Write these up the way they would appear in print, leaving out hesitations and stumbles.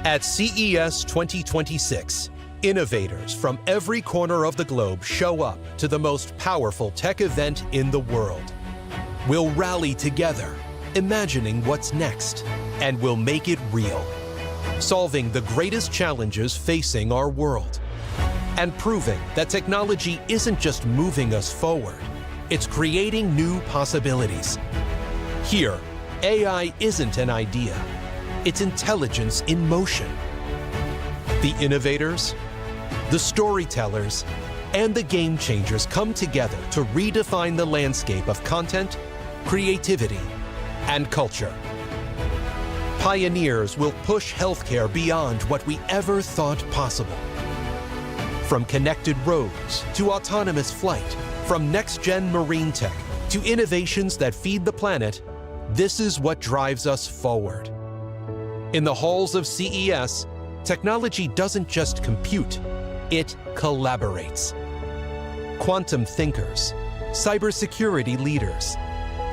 At CES 2026, innovators from every corner of the globe show up to the most powerful tech event in the world. We'll rally together, imagining what's next, and we'll make it real, solving the greatest challenges facing our world, and proving that technology isn't just moving us forward, it's creating new possibilities. Here, AI isn't an idea, it's intelligence in motion. The innovators, the storytellers, and the game changers come together to redefine the landscape of content, creativity, and culture. Pioneers will push healthcare beyond what we ever thought possible. From connected roads to autonomous flight, from next-gen marine tech to innovations that feed the planet, this is what drives us forward. In the halls of CES, technology doesn't just compute, it collaborates. Quantum thinkers, cybersecurity leaders,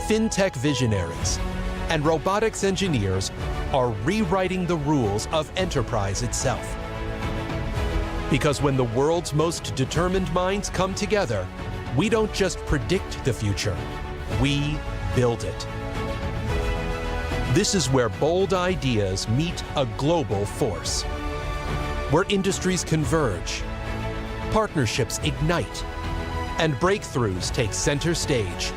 fintech visionaries, and robotics engineers are rewriting the rules of enterprise itself. Because when the world's most determined minds come together, we don't just predict the future, we build it. This is where bold ideas meet a global force, where industries converge, partnerships ignite, and breakthroughs take center stage.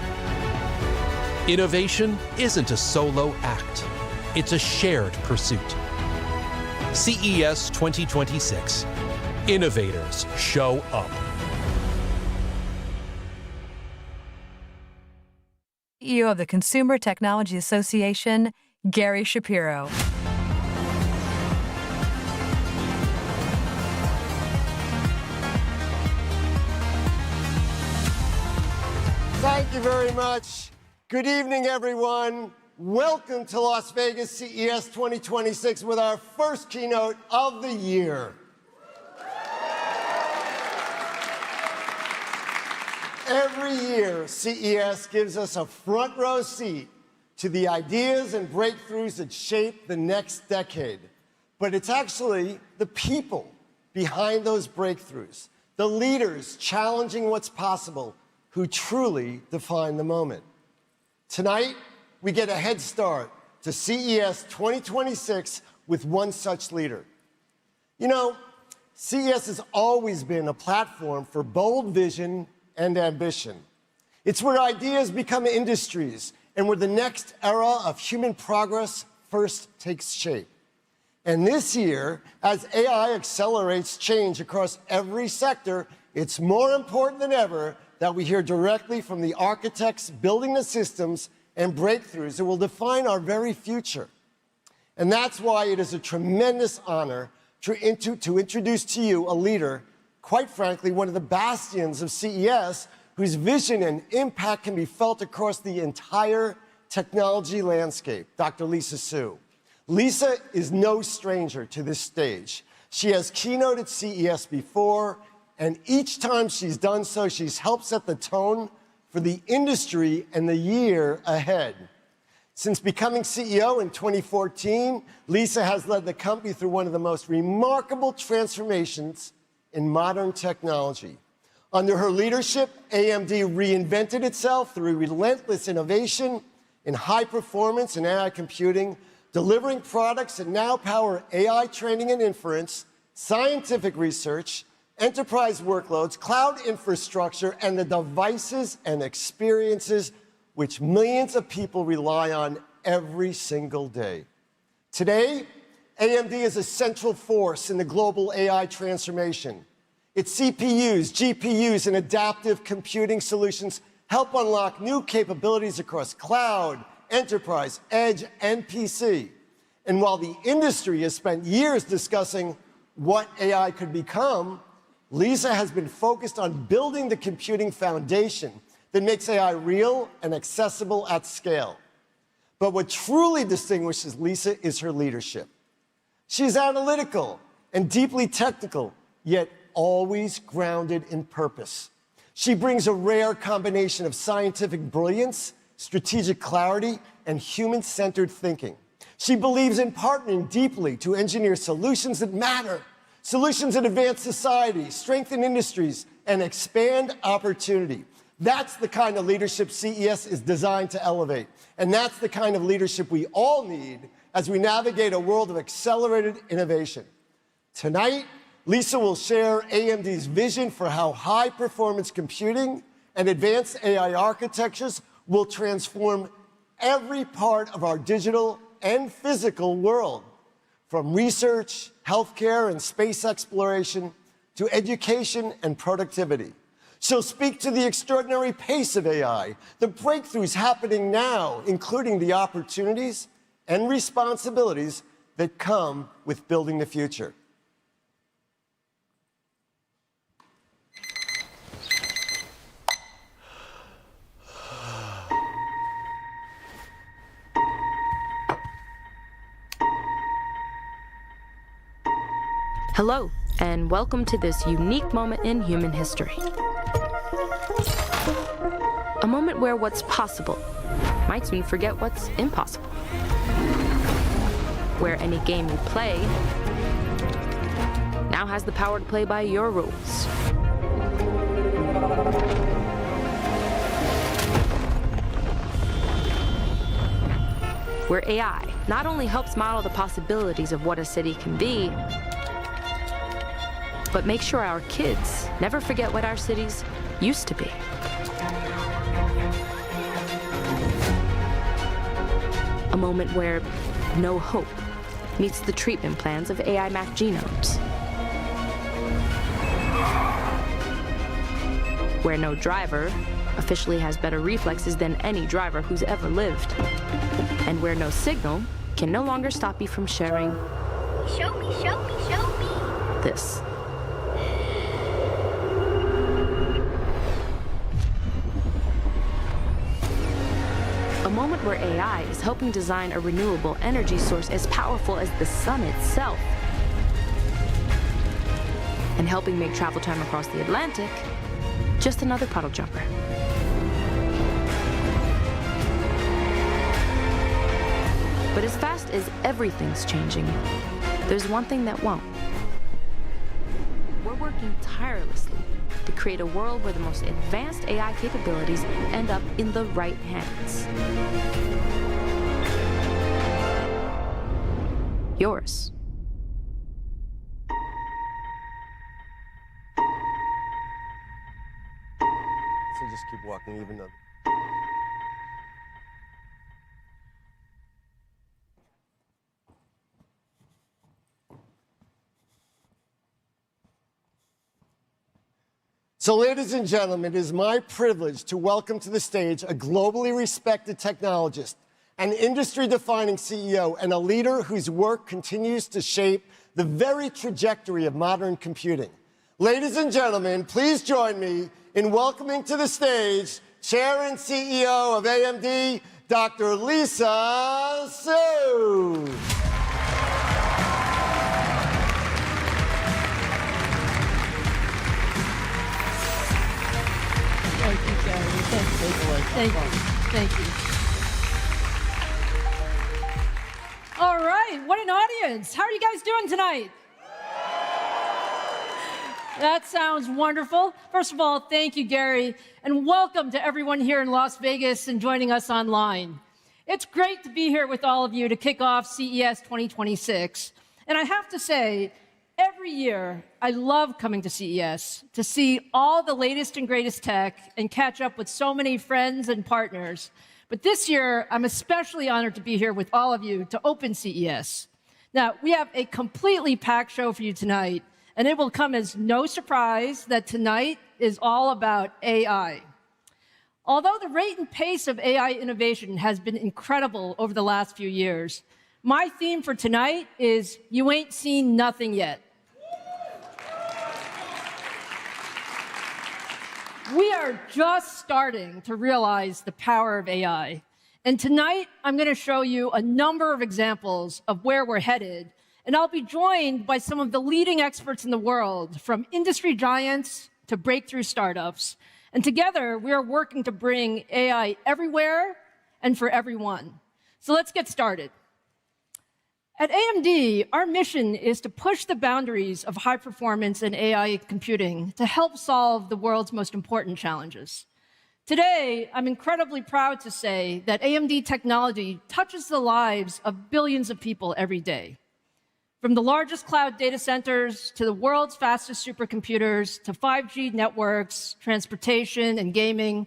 Innovation isn't a solo act, it's a shared pursuit. CES 2026. Innovators show up. CEO of the Consumer Technology Association, Gary Shapiro. Thank you very much. Good evening, everyone. Welcome to Las Vegas CES 2026 with our first keynote of the year. Every year, CES gives us a front row seat to the ideas and breakthroughs that shape the next decade. But it's actually the people behind those breakthroughs, the leaders challenging what's possible, who truly define the moment. Tonight, we get a head start to CES 2026 with one such leader. You know, CES has always been a platform for bold vision and ambition. It's where ideas become industries and where the next era of human progress first takes shape. And this year, as AI accelerates change across every sector, it's more important than ever that we hear directly from the architects building the systems and breakthroughs that will define our very future. And that's why it is a tremendous honor to introduce to you a leader, quite frankly, one of the bastions of CES, whose vision and impact can be felt across the entire technology landscape, Dr. Lisa Su. Lisa is no stranger to this stage. She has keynoted CES before, and each time she's done so, she's helped set the tone for the industry and the year ahead. Since becoming CEO in 2014, Lisa has led the company through one of the most remarkable transformations in modern technology. Under her leadership, AMD reinvented itself through relentless innovation in high performance and AI computing, delivering products that now power AI training and inference, scientific research, enterprise workloads, cloud infrastructure, and the devices and experiences which millions of people rely on every single day. Today, AMD is a central force in the global AI transformation. Its CPUs, GPUs, and adaptive computing solutions help unlock new capabilities across cloud, enterprise, edge, and PC. And while the industry has spent years discussing what AI could become, Lisa has been focused on building the computing foundation that makes AI real and accessible at scale. But what truly distinguishes Lisa is her leadership. She's analytical and deeply technical, yet always grounded in purpose. She brings a rare combination of scientific brilliance, strategic clarity, and human-centered thinking. She believes in partnering deeply to engineer solutions that matter, solutions that advance society, strengthen industries, and expand opportunity. That's the kind of leadership CES is designed to elevate. And that's the kind of leadership we all need as we navigate a world of accelerated innovation. Tonight, Lisa will share AMD's vision for how high-performance computing and advanced AI architectures will transform every part of our digital and physical world, from research, healthcare, and space exploration to education and productivity. She'll speak to the extraordinary pace of AI, the breakthroughs happening now, including the opportunities and responsibilities that come with building the future. Hello, and welcome to this unique moment in human history. A moment where what's possible might soon forget what's impossible. Where any game you play now has the power to play by your rules. Where AI not only helps model the possibilities of what a city can be, but make sure our kids never forget what our cities used to be. A moment where no hope meets the treatment plans of AI mapped genomes. Where no driver officially has better reflexes than any driver who's ever lived. And where no signal can no longer stop you from sharing. Show me, show me, show me. This. A moment where AI is helping design a renewable energy source as powerful as the sun itself, and helping make travel time across the Atlantic just another puddle jumper. But as fast as everything's changing, there's one thing that won't. We're working tirelessly to create a world where the most advanced AI capabilities end up in the right hands. Yours. So just keep walking, even though. So, ladies and gentlemen, it is my privilege to welcome to the stage a globally respected technologist, an industry-defining CEO, and a leader whose work continues to shape the very trajectory of modern computing. Ladies and gentlemen, please join me in welcoming to the stage Chair and CEO of AMD, Dr. Lisa Su. Thank you, Gary. Thank you. Thank you. All right, what an audience. How are you guys doing tonight? That sounds wonderful. First of all, thank you, Gary, and welcome to everyone here in Las Vegas and joining us online. It's great to be here with all of you to kick off CES 2026. And I have to say, every year, I love coming to CES to see all the latest and greatest tech and catch up with so many friends and partners. But this year, I'm especially honored to be here with all of you to open CES. Now, we have a completely packed show for you tonight, and it will come as no surprise that tonight is all about AI. Although the rate and pace of AI innovation has been incredible over the last few years, my theme for tonight is you ain't seen nothing yet. We are just starting to realize the power of AI. And tonight, I'm going to show you a number of examples of where we're headed. And I'll be joined by some of the leading experts in the world, from industry giants to breakthrough startups. And together, we are working to bring AI everywhere and for everyone. So let's get started. At AMD, our mission is to push the boundaries of high performance and AI computing to help solve the world's most important challenges. Today, I'm incredibly proud to say that AMD technology touches the lives of billions of people every day. From the largest cloud data centers to the world's fastest supercomputers to 5G networks, transportation, and gaming,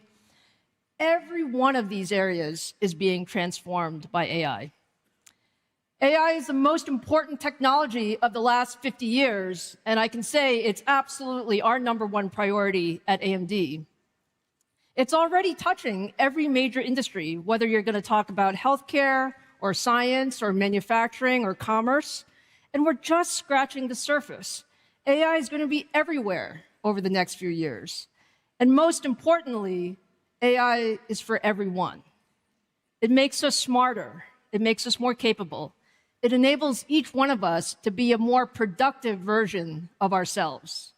every one of these areas is being transformed by AI. AI is the most important technology of the last 50 years, and I can say it's absolutely our #1 priority at AMD. It's already touching every major industry, whether you're going to talk about healthcare or science or manufacturing or commerce, and we're just scratching the surface. AI is going to be everywhere over the next few years. And most importantly, AI is for everyone. It makes us smarter. It makes us more capable. It enables each one of us to be a more productive version of ourselves.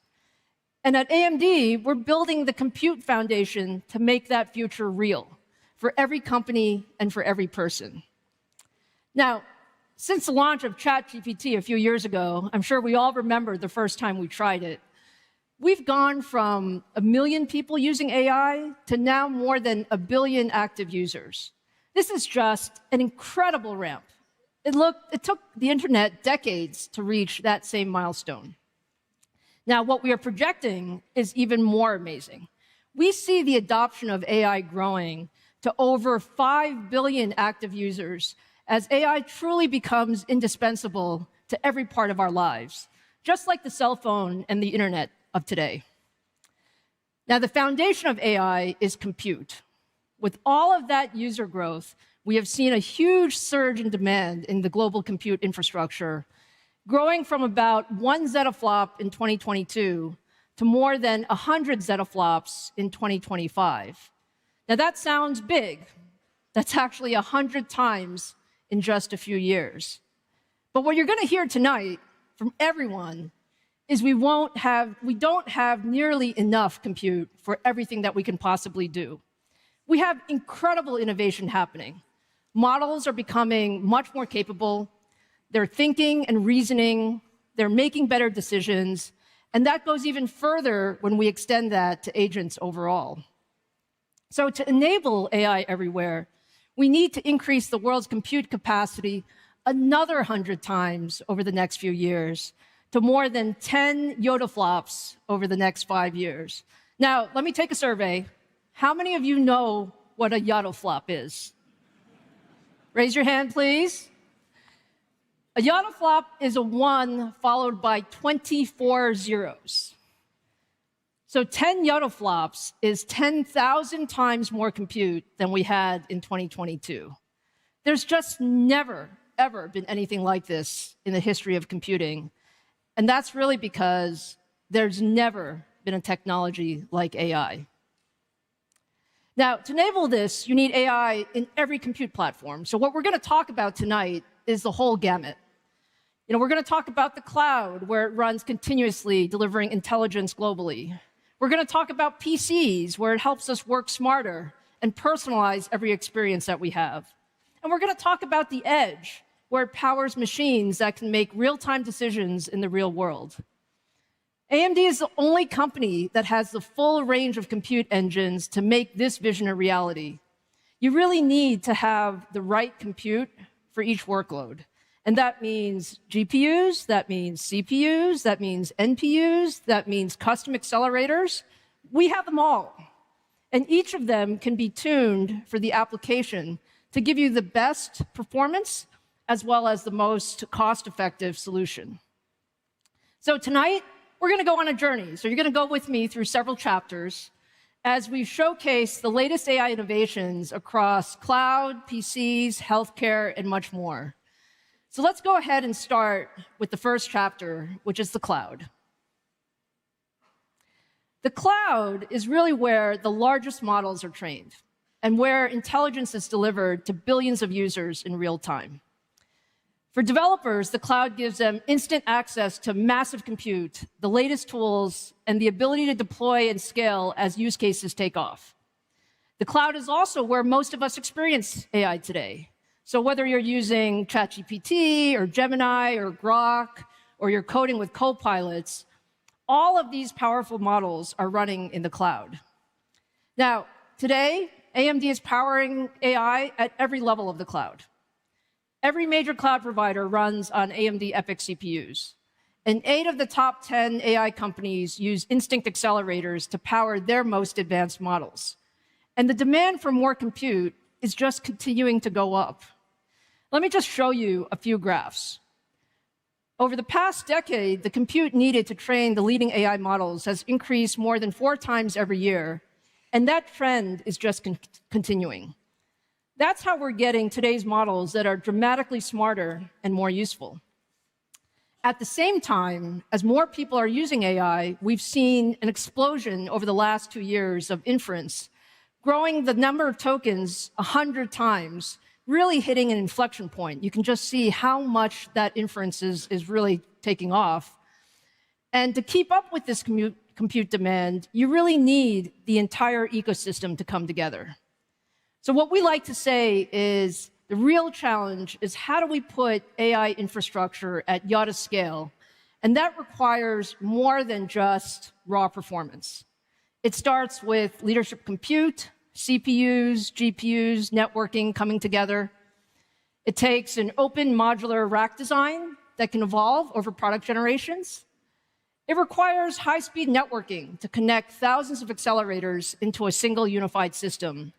And at AMD, we're building the compute foundation to make that future real for every company and for every person. Now, since the launch of ChatGPT a few years ago, I'm sure we all remember the first time we tried it. We've gone from 1 million people using AI to now more than 1 billion active users. This is just an incredible ramp. It took the internet decades to reach that same milestone. Now, what we are projecting is even more amazing. We see the adoption of AI growing to over 5 billion active users as AI truly becomes indispensable to every part of our lives, just like the cell phone and the internet of today. Now, the foundation of AI is compute. With all of that user growth, we have seen a huge surge in demand in the global compute infrastructure, growing from about 1 zettaflop in 2022 to more than 100 zettaflops in 2025. Now, that sounds big. That's actually 100 times in just a few years. But what you're going to hear tonight from everyone is we don't have nearly enough compute for everything that we can possibly do. We have incredible innovation happening. Models are becoming much more capable. They're thinking and reasoning. They're making better decisions. And that goes even further when we extend that to agents overall. So to enable AI everywhere, we need to increase the world's compute capacity another 100 times over the next few years to more than 10 yottaflops over the next 5 years. Now, let me take a survey. How many of you know what a yottaflop is? Raise your hand, please. A yottaflop is a 1 followed by 24 zeros. So 10 yottaflops is 10,000 times more compute than we had in 2022. There's just never, ever been anything like this in the history of computing. And that's really because there's never been a technology like AI. Now, to enable this, you need AI in every compute platform. So what we're going to talk about tonight is the whole gamut. We're going to talk about the cloud, where it runs continuously, delivering intelligence globally. We're going to talk about PCs, where it helps us work smarter and personalize every experience that we have. And we're going to talk about the edge, where it powers machines that can make real-time decisions in the real world. AMD is the only company that has the full range of compute engines to make this vision a reality. You really need to have the right compute for each workload. And that means GPUs, that means CPUs, that means NPUs, that means custom accelerators. We have them all. And each of them can be tuned for the application to give you the best performance as well as the most cost-effective solution. So tonight, we're going to go on a journey. So you're going to go with me through several chapters as we showcase the latest AI innovations across cloud, PCs, healthcare, and much more. So let's go ahead and start with the first chapter, which is the cloud. The cloud is really where the largest models are trained and where intelligence is delivered to billions of users in real time. For developers, the cloud gives them instant access to massive compute, the latest tools, and the ability to deploy and scale as use cases take off. The cloud is also where most of us experience AI today. So whether you're using ChatGPT or Gemini or Grok, or you're coding with copilots, all of these powerful models are running in the cloud. Now, today, AMD is powering AI at every level of the cloud. Every major cloud provider runs on AMD EPYC CPUs. And 8 of the top 10 AI companies use Instinct accelerators to power their most advanced models. And the demand for more compute is just continuing to go up. Let me just show you a few graphs. Over the past decade, the compute needed to train the leading AI models has increased more than 4 times every year, and that trend is just continuing. That's how we're getting today's models that are dramatically smarter and more useful. At the same time, as more people are using AI, we've seen an explosion over the last 2 years of inference, growing the number of tokens 100 times, really hitting an inflection point. You can just see how much that inference is really taking off. And to keep up with this compute demand, you really need the entire ecosystem to come together. So what we like to say is the real challenge is how do we put AI infrastructure at YATA scale? And that requires more than just raw performance. It starts with leadership compute, CPUs, GPUs, networking coming together. It takes an open modular rack design that can evolve over product generations. It requires high-speed networking to connect thousands of accelerators into a single unified system.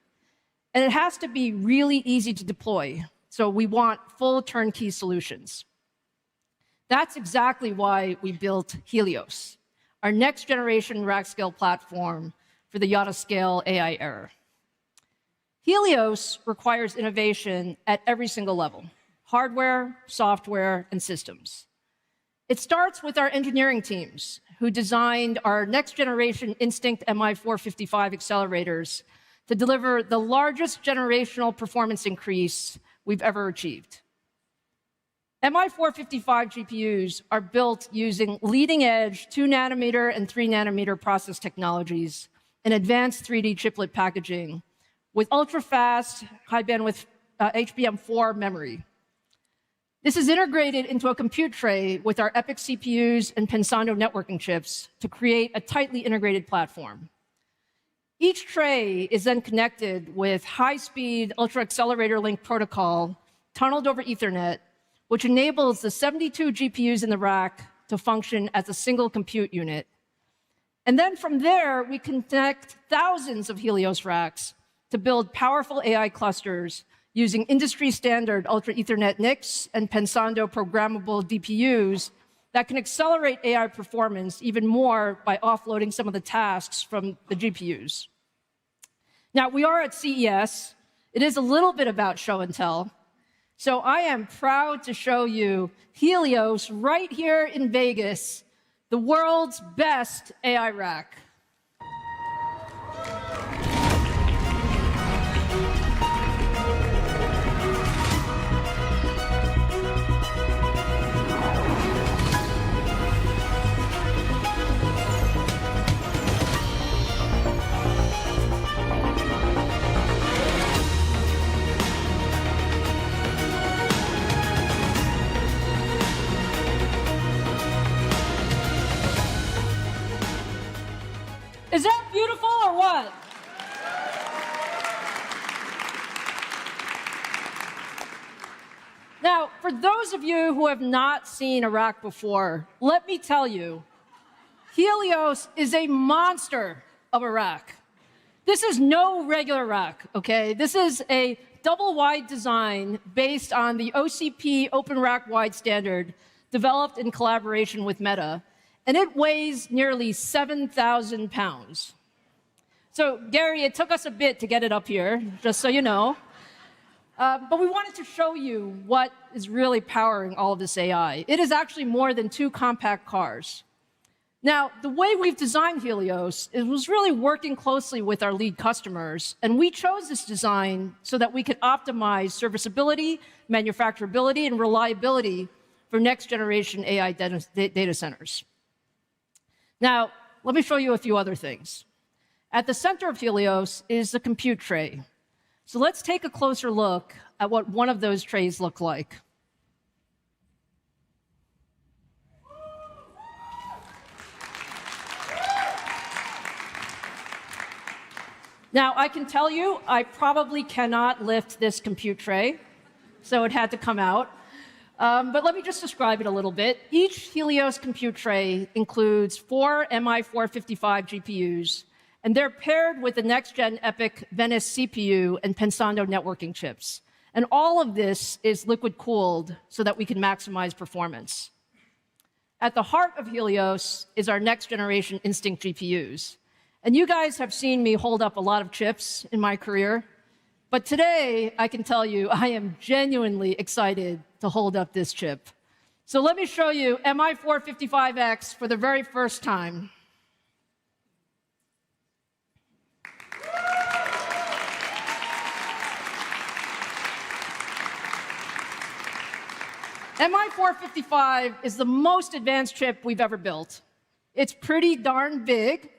And it has to be really easy to deploy. So we want full turnkey solutions. That's exactly why we built Helios, our next generation rack scale platform for the YATA scale AI era. Helios requires innovation at every single level: hardware, software, and systems. It starts with our engineering teams, who designed our next generation Instinct MI455 accelerators to deliver the largest generational performance increase we've ever achieved. MI455 GPUs are built using leading-edge 2-nanometer and 3-nanometer process technologies and advanced 3D chiplet packaging with ultra-fast, high-bandwidth HBM4 memory. This is integrated into a compute tray with our EPYC CPUs and Pensando networking chips to create a tightly integrated platform. Each tray is then connected with high-speed ultra-accelerator link protocol tunneled over Ethernet, which enables the 72 GPUs in the rack to function as a single compute unit. And then from there, we connect thousands of Helios racks to build powerful AI clusters using industry-standard Ultra Ethernet NICs and Pensando programmable DPUs that can accelerate AI performance even more by offloading some of the tasks from the GPUs. Now, we are at CES. It is a little bit about show and tell. So I am proud to show you Helios right here in Vegas, the world's best AI rack. Is that beautiful or what? Now, for those of you who have not seen a rack before, let me tell you, Helios is a monster of a rack. This is no regular rack, okay? This is a double-wide design based on the OCP Open Rack Wide standard developed in collaboration with Meta. And it weighs nearly 7,000 pounds. So, Gary, it took us a bit to get it up here, just so you know. But we wanted to show you what is really powering all of this AI. It is actually more than 2 compact cars. Now, the way we've designed Helios was really working closely with our lead customers, and we chose this design so that we could optimize serviceability, manufacturability, and reliability for next-generation AI data centers. Now, let me show you a few other things. At the center of Helios is the compute tray. So let's take a closer look at what one of those trays look like. Now, I can tell you, I probably cannot lift this compute tray, so it had to come out. But let me just describe it a little bit. Each Helios compute tray includes 4 MI455 GPUs, and they're paired with the next-gen EPYC Venice CPU and Pensando networking chips. And all of this is liquid-cooled so that we can maximize performance. At the heart of Helios is our next-generation Instinct GPUs. And you guys have seen me hold up a lot of chips in my career, but today I can tell you I am genuinely excited to hold up this chip. So let me show you MI455X for the very first time. MI455 is the most advanced chip we've ever built. It's pretty darn big.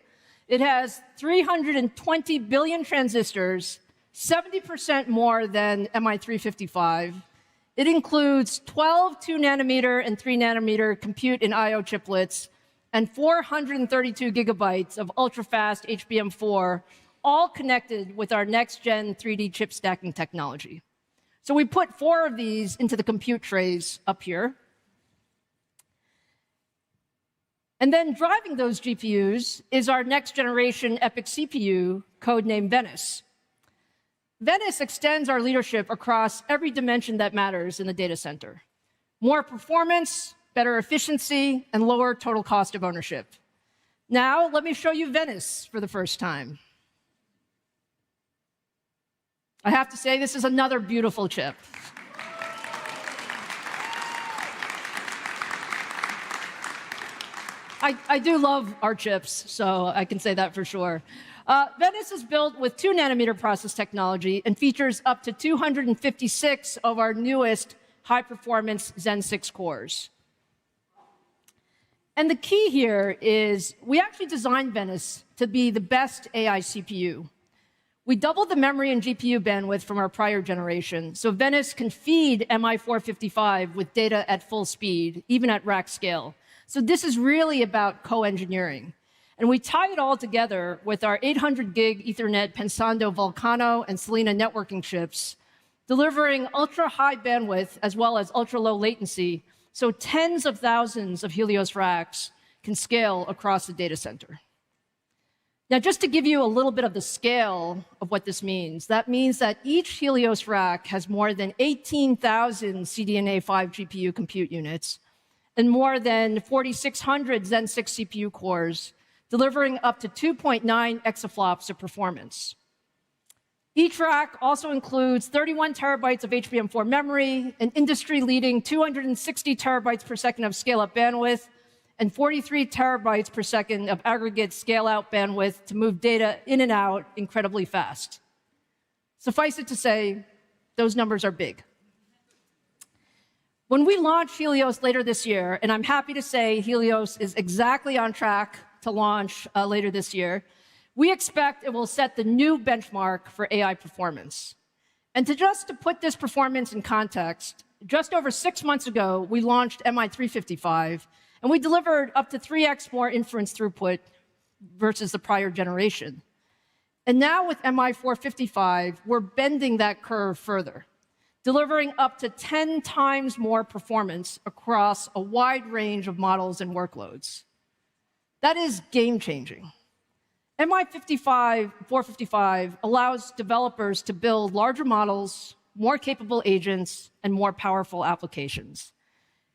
It has 320 billion transistors, 70% more than MI355. It includes 12 2-nanometer and 3-nanometer compute and I/O chiplets, and 432 gigabytes of ultra-fast HBM4, all connected with our next-gen 3D chip stacking technology. So we put 4 of these into the compute trays up here. And then driving those GPUs is our next-generation EPYC CPU, codenamed Venice. Venice extends our leadership across every dimension that matters in the data center. More performance, better efficiency, and lower total cost of ownership. Now, let me show you Venice for the first time. I have to say, this is another beautiful chip. I do love our chips, so I can say that for sure. Venice is built with 2-nanometer process technology and features up to 256 of our newest high-performance Zen 6 cores. And the key here is we actually designed Venice to be the best AI CPU. We doubled the memory and GPU bandwidth from our prior generation, so Venice can feed MI455 with data at full speed, even at rack scale. So this is really about co-engineering. And we tie it all together with our 800 gig Ethernet Pensando Vulcano and Selena networking chips, delivering ultra-high bandwidth as well as ultra-low latency, so tens of thousands of Helios racks can scale across the data center. Now, just to give you a little bit of the scale of what this means, that means that each Helios rack has more than 18,000 CDNA 5 GPU compute units and more than 4,600 Zen 6 CPU cores, delivering up to 2.9 exaflops of performance. Each rack also includes 31 terabytes of HBM4 memory, an industry-leading 260 terabytes per second of scale-up bandwidth, and 43 terabytes per second of aggregate scale-out bandwidth to move data in and out incredibly fast. Suffice it to say, those numbers are big. When we launch Helios later this year, and I'm happy to say Helios is exactly on track to launch later this year, we expect it will set the new benchmark for AI performance. And to put this performance in context, just over 6 months ago, we launched MI355, and we delivered up to 3x more inference throughput versus the prior generation. And now with MI455, we're bending that curve further, delivering up to 10 times more performance across a wide range of models and workloads. That is game-changing. MI455 allows developers to build larger models, more capable agents, and more powerful applications.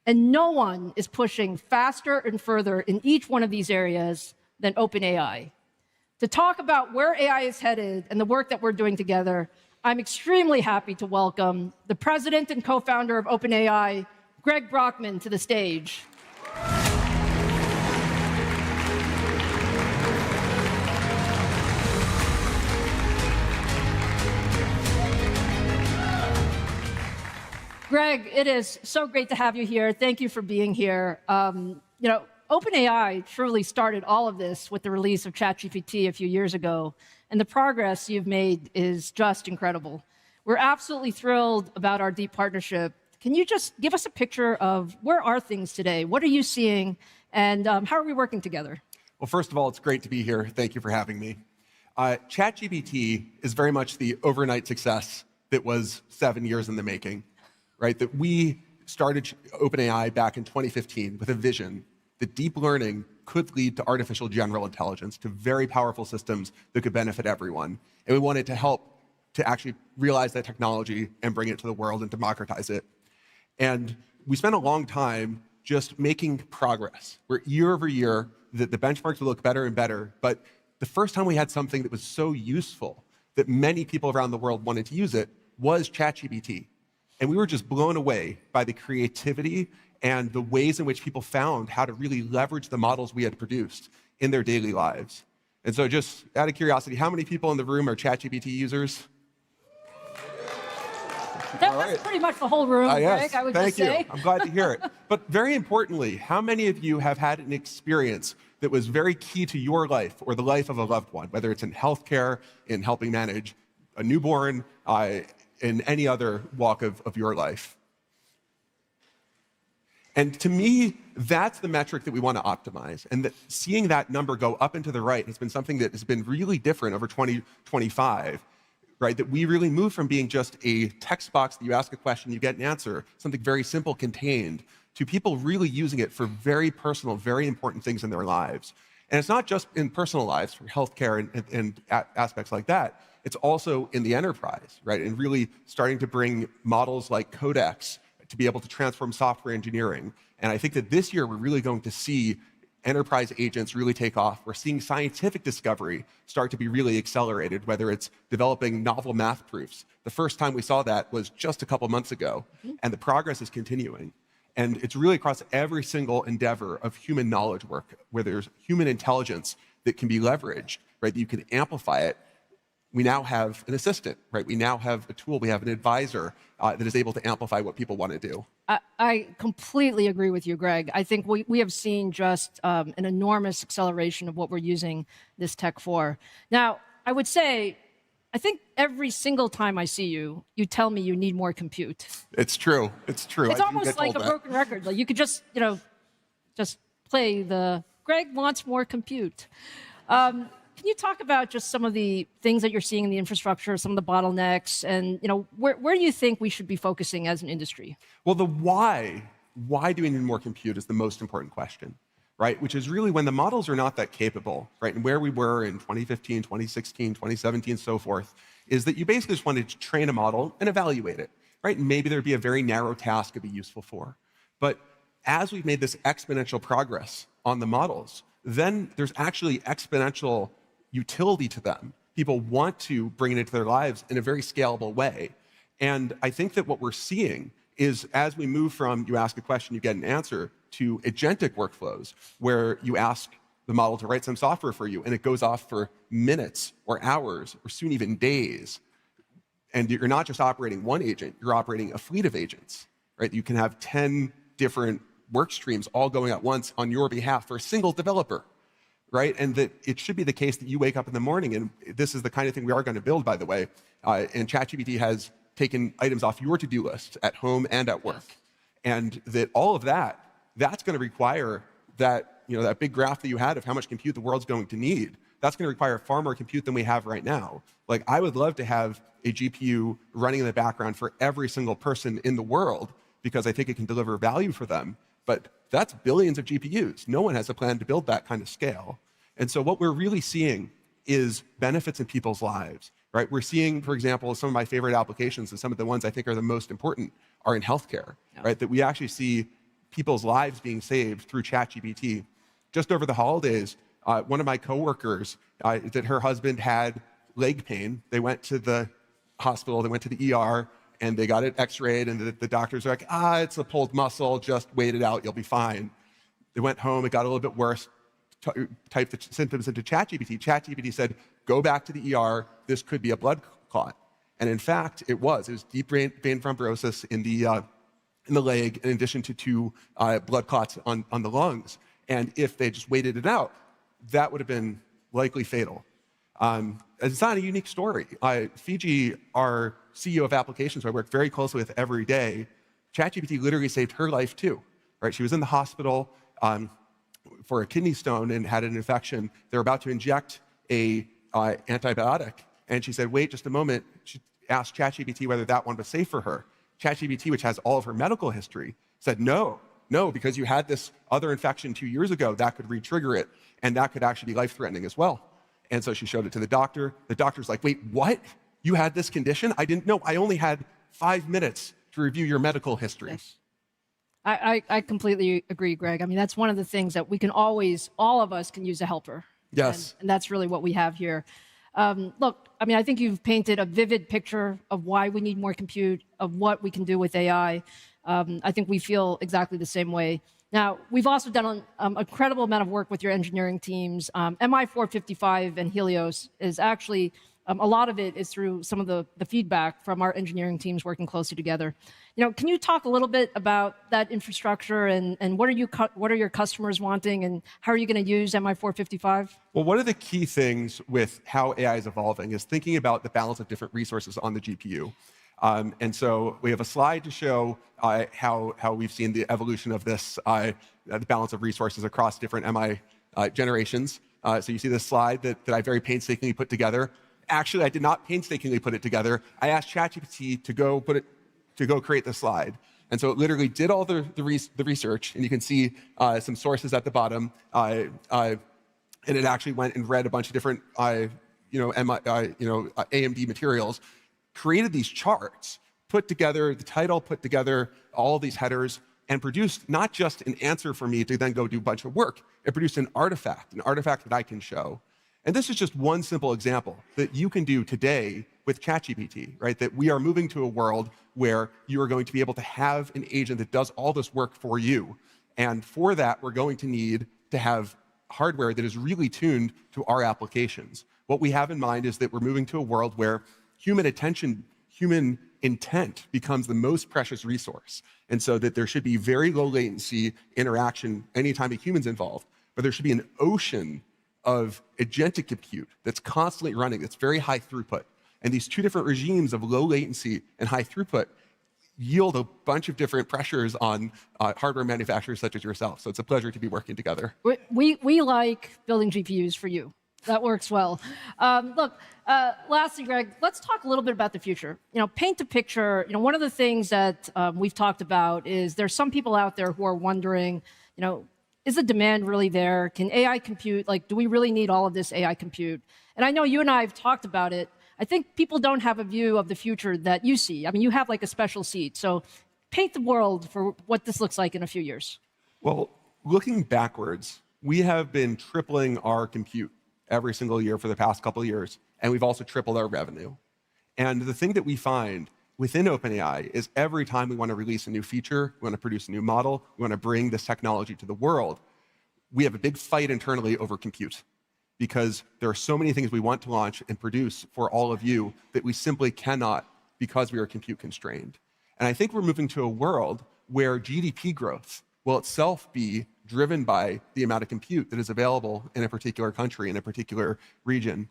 And no one is pushing faster and further in each one of these areas than OpenAI. To talk about where AI is headed and the work that we're doing together, I'm extremely happy to welcome the president and co-founder of OpenAI, Greg Brockman, to the stage. Greg, it is so great to have you here. Thank you for being here. OpenAI truly started all of this with the release of ChatGPT a few years ago. and the progress you've made is just incredible. We're absolutely thrilled about our deep partnership. Can you just give us a picture of where are things today? What are you seeing? And how are we working together? Well, first of all, it's great to be here. Thank you for having me. ChatGPT is very much the overnight success that was 7 years in the making, right? That we started OpenAI back in 2015 with a vision that deep learning could lead to artificial general intelligence, to very powerful systems that could benefit everyone. And we wanted to help to actually realize that technology and bring it to the world and democratize it. And we spent a long time just making progress, where year over year, the benchmarks would look better and better. But the first time we had something that was so useful that many people around the world wanted to use it was ChatGPT. And we were just blown away by the creativity and the ways in which people found how to really leverage the models we had produced in their daily lives. And so just out of curiosity, how many people in the room are ChatGPT users? That's pretty much the whole room, Greg, I would just say. Thank you. I'm glad to hear it. But very importantly, how many of you have had an experience that was very key to your life or the life of a loved one, whether it's in healthcare, in helping manage a newborn, in any other walk of your life? And to me, that's the metric that we want to optimize. And that seeing that number go up and to the right has been something that has been really different over 2025, right? That we really moved from being just a text box that you ask a question, you get an answer, something very simple contained, to people really using it for very personal, very important things in their lives. And it's not just in personal lives, for healthcare and aspects like that. It's also in the enterprise, right? And really starting to bring models like Codex to be able to transform software engineering. And I think that this year we're really going to see enterprise agents really take off. We're seeing scientific discovery start to be really accelerated, whether it's developing novel math proofs. The first time we saw that was just a couple months ago, and the progress is continuing. And it's really across every single endeavor of human knowledge work, where there's human intelligence that can be leveraged, right? That you can amplify it. We now have an assistant, right? We now have a tool, we have an advisor that is able to amplify what people want to do. I completely agree with you, Greg. I think we have seen just an enormous acceleration of what we're using this tech for. Now, I would say, I think every single time I see you, you tell me you need more compute. It's true. It's true. It's almost like a broken record. Like you could just, just play the Greg wants more compute. Can you talk about just some of the things that you're seeing in the infrastructure, some of the bottlenecks, and where do you think we should be focusing as an industry? Well, the why do we need more compute is the most important question, right? Which is really when the models are not that capable, right? And where we were in 2015, 2016, 2017, so forth, is that you basically just wanted to train a model and evaluate it, right? And maybe there'd be a very narrow task it'd be useful for. But as we've made this exponential progress on the models, then there's actually exponential utility to them. People want to bring it into their lives in a very scalable way. And I think that what we're seeing is as we move from you ask a question, you get an answer, to agentic workflows, where you ask the model to write some software for you, and it goes off for minutes or hours or soon even days. And you're not just operating one agent, you're operating a fleet of agents, right? You can have 10 different work streams all going at once on your behalf for a single developer. Right? And that it should be the case that you wake up in the morning, and this is the kind of thing we are going to build, by the way, and ChatGPT has taken items off your to-do list at home and at work. And that all of that's going to require that, that big graph that you had of how much compute the world's going to need. That's going to require far more compute than we have right now. Like, I would love to have a GPU running in the background for every single person in the world, because I think it can deliver value for them. But that's billions of GPUs. No one has a plan to build that kind of scale. And so what we're really seeing is benefits in people's lives, right? We're seeing, for example, some of my favorite applications, and some of the ones I think are the most important, are in healthcare, right? That we actually see people's lives being saved through ChatGPT. Just over the holidays, one of my coworkers, that her husband had leg pain. They went to the hospital, they went to the ER, and they got it x-rayed, and the doctors are like, it's a pulled muscle, just wait it out, you'll be fine. They went home, it got a little bit worse, typed the symptoms into ChatGPT. ChatGPT said, go back to the ER, this could be a blood clot. And in fact, it was deep vein thrombosis in the leg, in addition to 2 blood clots on the lungs. And if they just waited it out, that would have been likely fatal. It's not a unique story. Fiji, our CEO of applications, who I work very closely with every day, ChatGPT literally saved her life too. Right? She was in the hospital for a kidney stone and had an infection. They were about to inject a antibiotic, and she said, "Wait just a moment." She asked ChatGPT whether that one was safe for her. ChatGPT, which has all of her medical history, said, no, because you had this other infection 2 years ago, that could re-trigger it, and that could actually be life-threatening as well. And so she showed it to the doctor. The doctor's like, "Wait, what? You had this condition? I didn't know. I only had 5 minutes to review your medical history." Yes. I completely agree, Greg. I mean, that's one of the things that we can always, all of us can use a helper. Yes. And that's really what we have here. Look, I mean, I think you've painted a vivid picture of why we need more compute, of what we can do with AI. I think we feel exactly the same way. Now, we've also done an incredible amount of work with your engineering teams. MI455 and Helios is actually, a lot of it is through some of the feedback from our engineering teams working closely together. Can you talk a little bit about that infrastructure and what are your customers wanting and how are you going to use MI455? Well, one of the key things with how AI is evolving is thinking about the balance of different resources on the GPU. And so we have a slide to show how we've seen the evolution of this, the balance of resources across different MI generations. So you see this slide that I very painstakingly put together. Actually, I did not painstakingly put it together. I asked ChatGPT to go create the slide. And so it literally did all the research, and you can see some sources at the bottom. And it actually went and read a bunch of different AMD materials, created these charts, put together the title, put together all these headers, and produced not just an answer for me to then go do a bunch of work. It produced an artifact that I can show. And this is just one simple example that you can do today with ChatGPT, right? That we are moving to a world where you are going to be able to have an agent that does all this work for you. And for that, we're going to need to have hardware that is really tuned to our applications. What we have in mind is that we're moving to a world where human attention, human intent becomes the most precious resource. And so that there should be very low latency interaction anytime a human's involved, but there should be an ocean of agentic compute that's constantly running, that's very high throughput. And these two different regimes of low latency and high throughput yield a bunch of different pressures on hardware manufacturers such as yourself. So it's a pleasure to be working together. We like building GPUs for you. That works well. Look, lastly, Greg, let's talk a little bit about the future. Paint a picture. One of the things that we've talked about is there's some people out there who are wondering, is the demand really there? Can AI compute? Do we really need all of this AI compute? And I know you and I have talked about it. I think people don't have a view of the future that you see. I mean, you have a special seat. So paint the world for what this looks like in a few years. Well, looking backwards, we have been tripling our compute every single year for the past couple of years, and we've also tripled our revenue. And the thing that we find within OpenAI is every time we want to release a new feature, we want to produce a new model, we want to bring this technology to the world, we have a big fight internally over compute because there are so many things we want to launch and produce for all of you that we simply cannot because we are compute constrained. And I think we're moving to a world where GDP growth will itself be driven by the amount of compute that is available in a particular country, in a particular region.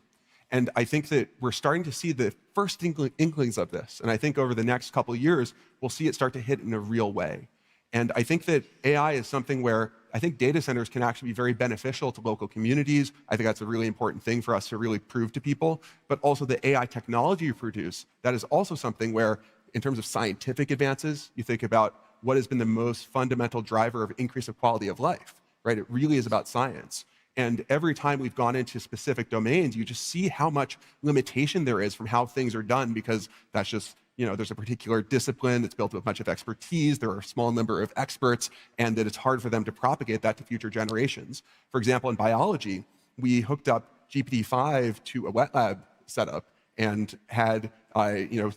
And I think that we're starting to see the first inklings of this. And I think over the next couple of years, we'll see it start to hit in a real way. And I think that AI is something where I think data centers can actually be very beneficial to local communities. I think that's a really important thing for us to really prove to people. But also the AI technology you produce, that is also something where, in terms of scientific advances, you think about what has been the most fundamental driver of increase of quality of life, right? It really is about science. And every time we've gone into specific domains, you just see how much limitation there is from how things are done because that's just, there's a particular discipline that's built with a bunch of expertise, there are a small number of experts, and that it's hard for them to propagate that to future generations. For example, in biology, we hooked up GPT-5 to a wet lab setup and had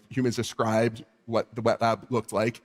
humans described what the wet lab looked like.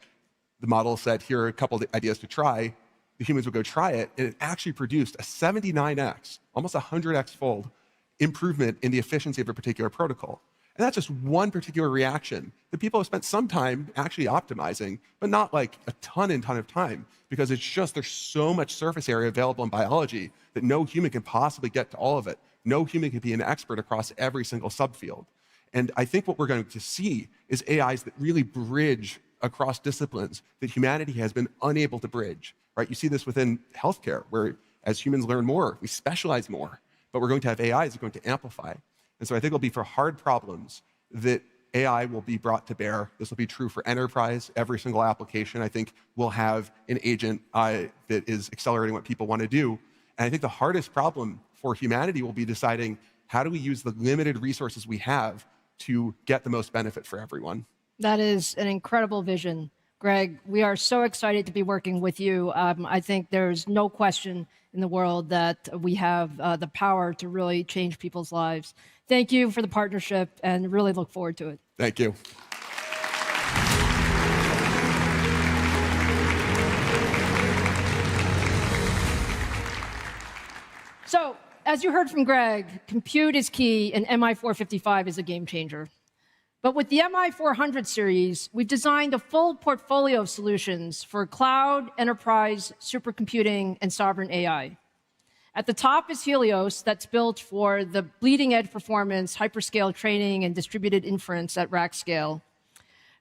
The model said, here are a couple of ideas to try. The humans would go try it, and it actually produced a 79x, almost 100x fold improvement in the efficiency of a particular protocol. And that's just one particular reaction that people have spent some time actually optimizing, but not like a ton of time, because it's just there's so much surface area available in biology that no human can possibly get to all of it. No human can be an expert across every single subfield. And I think what we're going to see is AIs that really bridge across disciplines that humanity has been unable to bridge, right? You see this within healthcare, where as humans learn more, we specialize more, but we're going to have AIs that are going to amplify. And so I think it'll be for hard problems that AI will be brought to bear. This will be true for enterprise. Every single application, I think, will have an agent that is accelerating what people want to do. And I think the hardest problem for humanity will be deciding, how do we use the limited resources we have to get the most benefit for everyone? That is an incredible vision, Greg. We are so excited to be working with you. I think there's no question in the world that we have the power to really change people's lives. Thank you for the partnership, and really look forward to it. Thank you. So, as you heard from Greg, compute is key, and MI455 is a game changer. But with the MI400 series, we've designed a full portfolio of solutions for cloud, enterprise, supercomputing, and sovereign AI. At the top is Helios, that's built for the bleeding-edge performance, hyperscale training, and distributed inference at rack scale.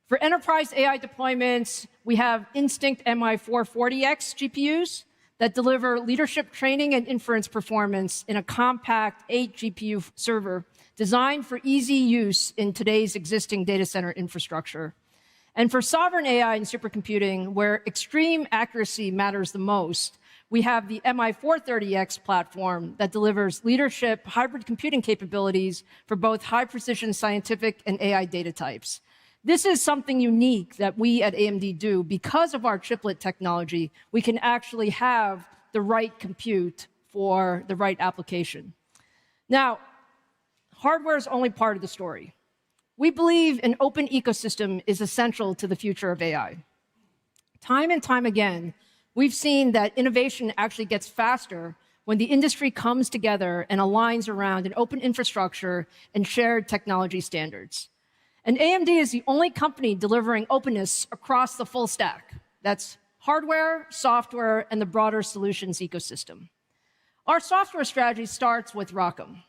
For enterprise AI deployments, we have Instinct MI440X GPUs that deliver leadership training and inference performance in a compact 8-GPU server designed for easy use in today's existing data center infrastructure. And for sovereign AI and supercomputing, where extreme accuracy matters the most, we have the MI430X platform that delivers leadership hybrid computing capabilities for both high-precision scientific and AI data types. This is something unique that we at AMD do. Because of our chiplet technology, we can actually have the right compute for the right application. Now, hardware is only part of the story. We believe an open ecosystem is essential to the future of AI. Time and time again, we've seen that innovation actually gets faster when the industry comes together and aligns around an open infrastructure and shared technology standards. And AMD is the only company delivering openness across the full stack. That's hardware, software, and the broader solutions ecosystem. Our software strategy starts with ROCm.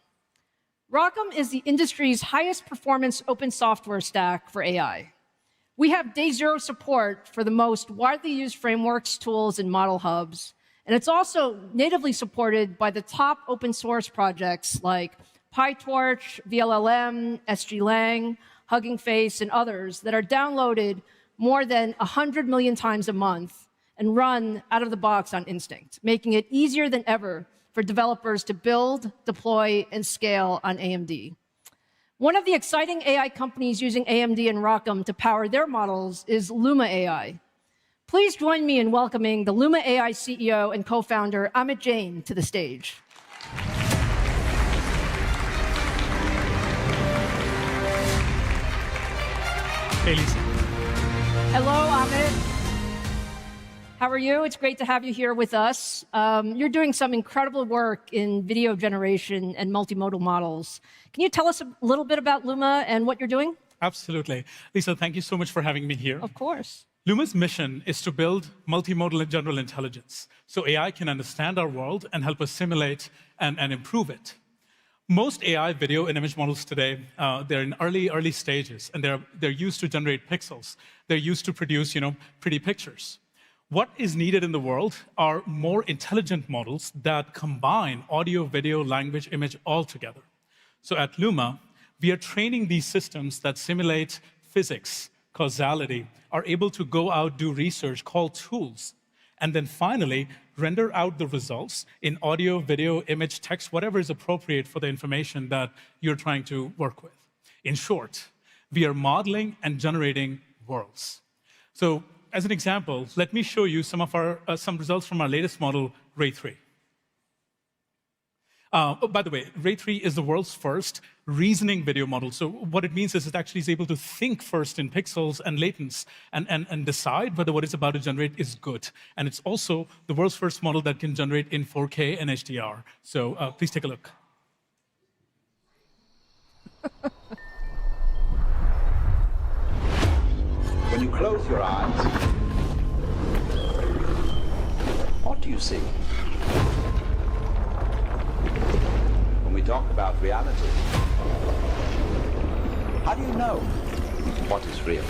ROCm is the industry's highest performance open software stack for AI. We have day zero support for the most widely used frameworks, tools, and model hubs. And it's also natively supported by the top open source projects like PyTorch, VLLM, SGLang, Hugging Face, and others that are downloaded more than 100 million times a month and run out of the box on Instinct, making it easier than ever for developers to build, deploy, and scale on AMD. One of the exciting AI companies using AMD and ROCm to power their models is Luma AI. Please join me in welcoming the Luma AI CEO and co-founder Amit Jain to the stage. Hey, Lisa. Hello, Amit. How are you? It's great to have you here with us. You're doing some incredible work in video generation and multimodal models. Can you tell us a little bit about Luma and what you're doing? Absolutely. Lisa, thank you so much for having me here. Of course. Luma's mission is to build multimodal and general intelligence, so AI can understand our world and help us simulate and improve it. Most AI video and image models today, they're in early stages, and they're used to generate pixels. They're used to produce, pretty pictures. What is needed in the world are more intelligent models that combine audio, video, language, image all together. So at Luma, we are training these systems that simulate physics, causality, are able to go out, do research, call tools, and then finally render out the results in audio, video, image, text, whatever is appropriate for the information that you're trying to work with. In short, we are modeling and generating worlds. So as an example, let me show you some results from our latest model, Ray 3. By the way, Ray 3 is the world's first reasoning video model. So what it means is it actually is able to think first in pixels and latents and decide whether what it's about to generate is good. And it's also the world's first model that can generate in 4K and HDR. So please take a look. When you close your eyes, what do you see? When we talk about reality, how do you know what is real?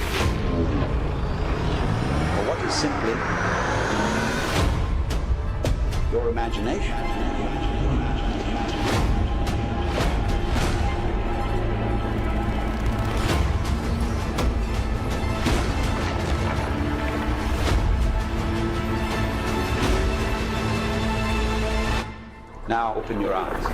Or what is simply your imagination? Now open your eyes.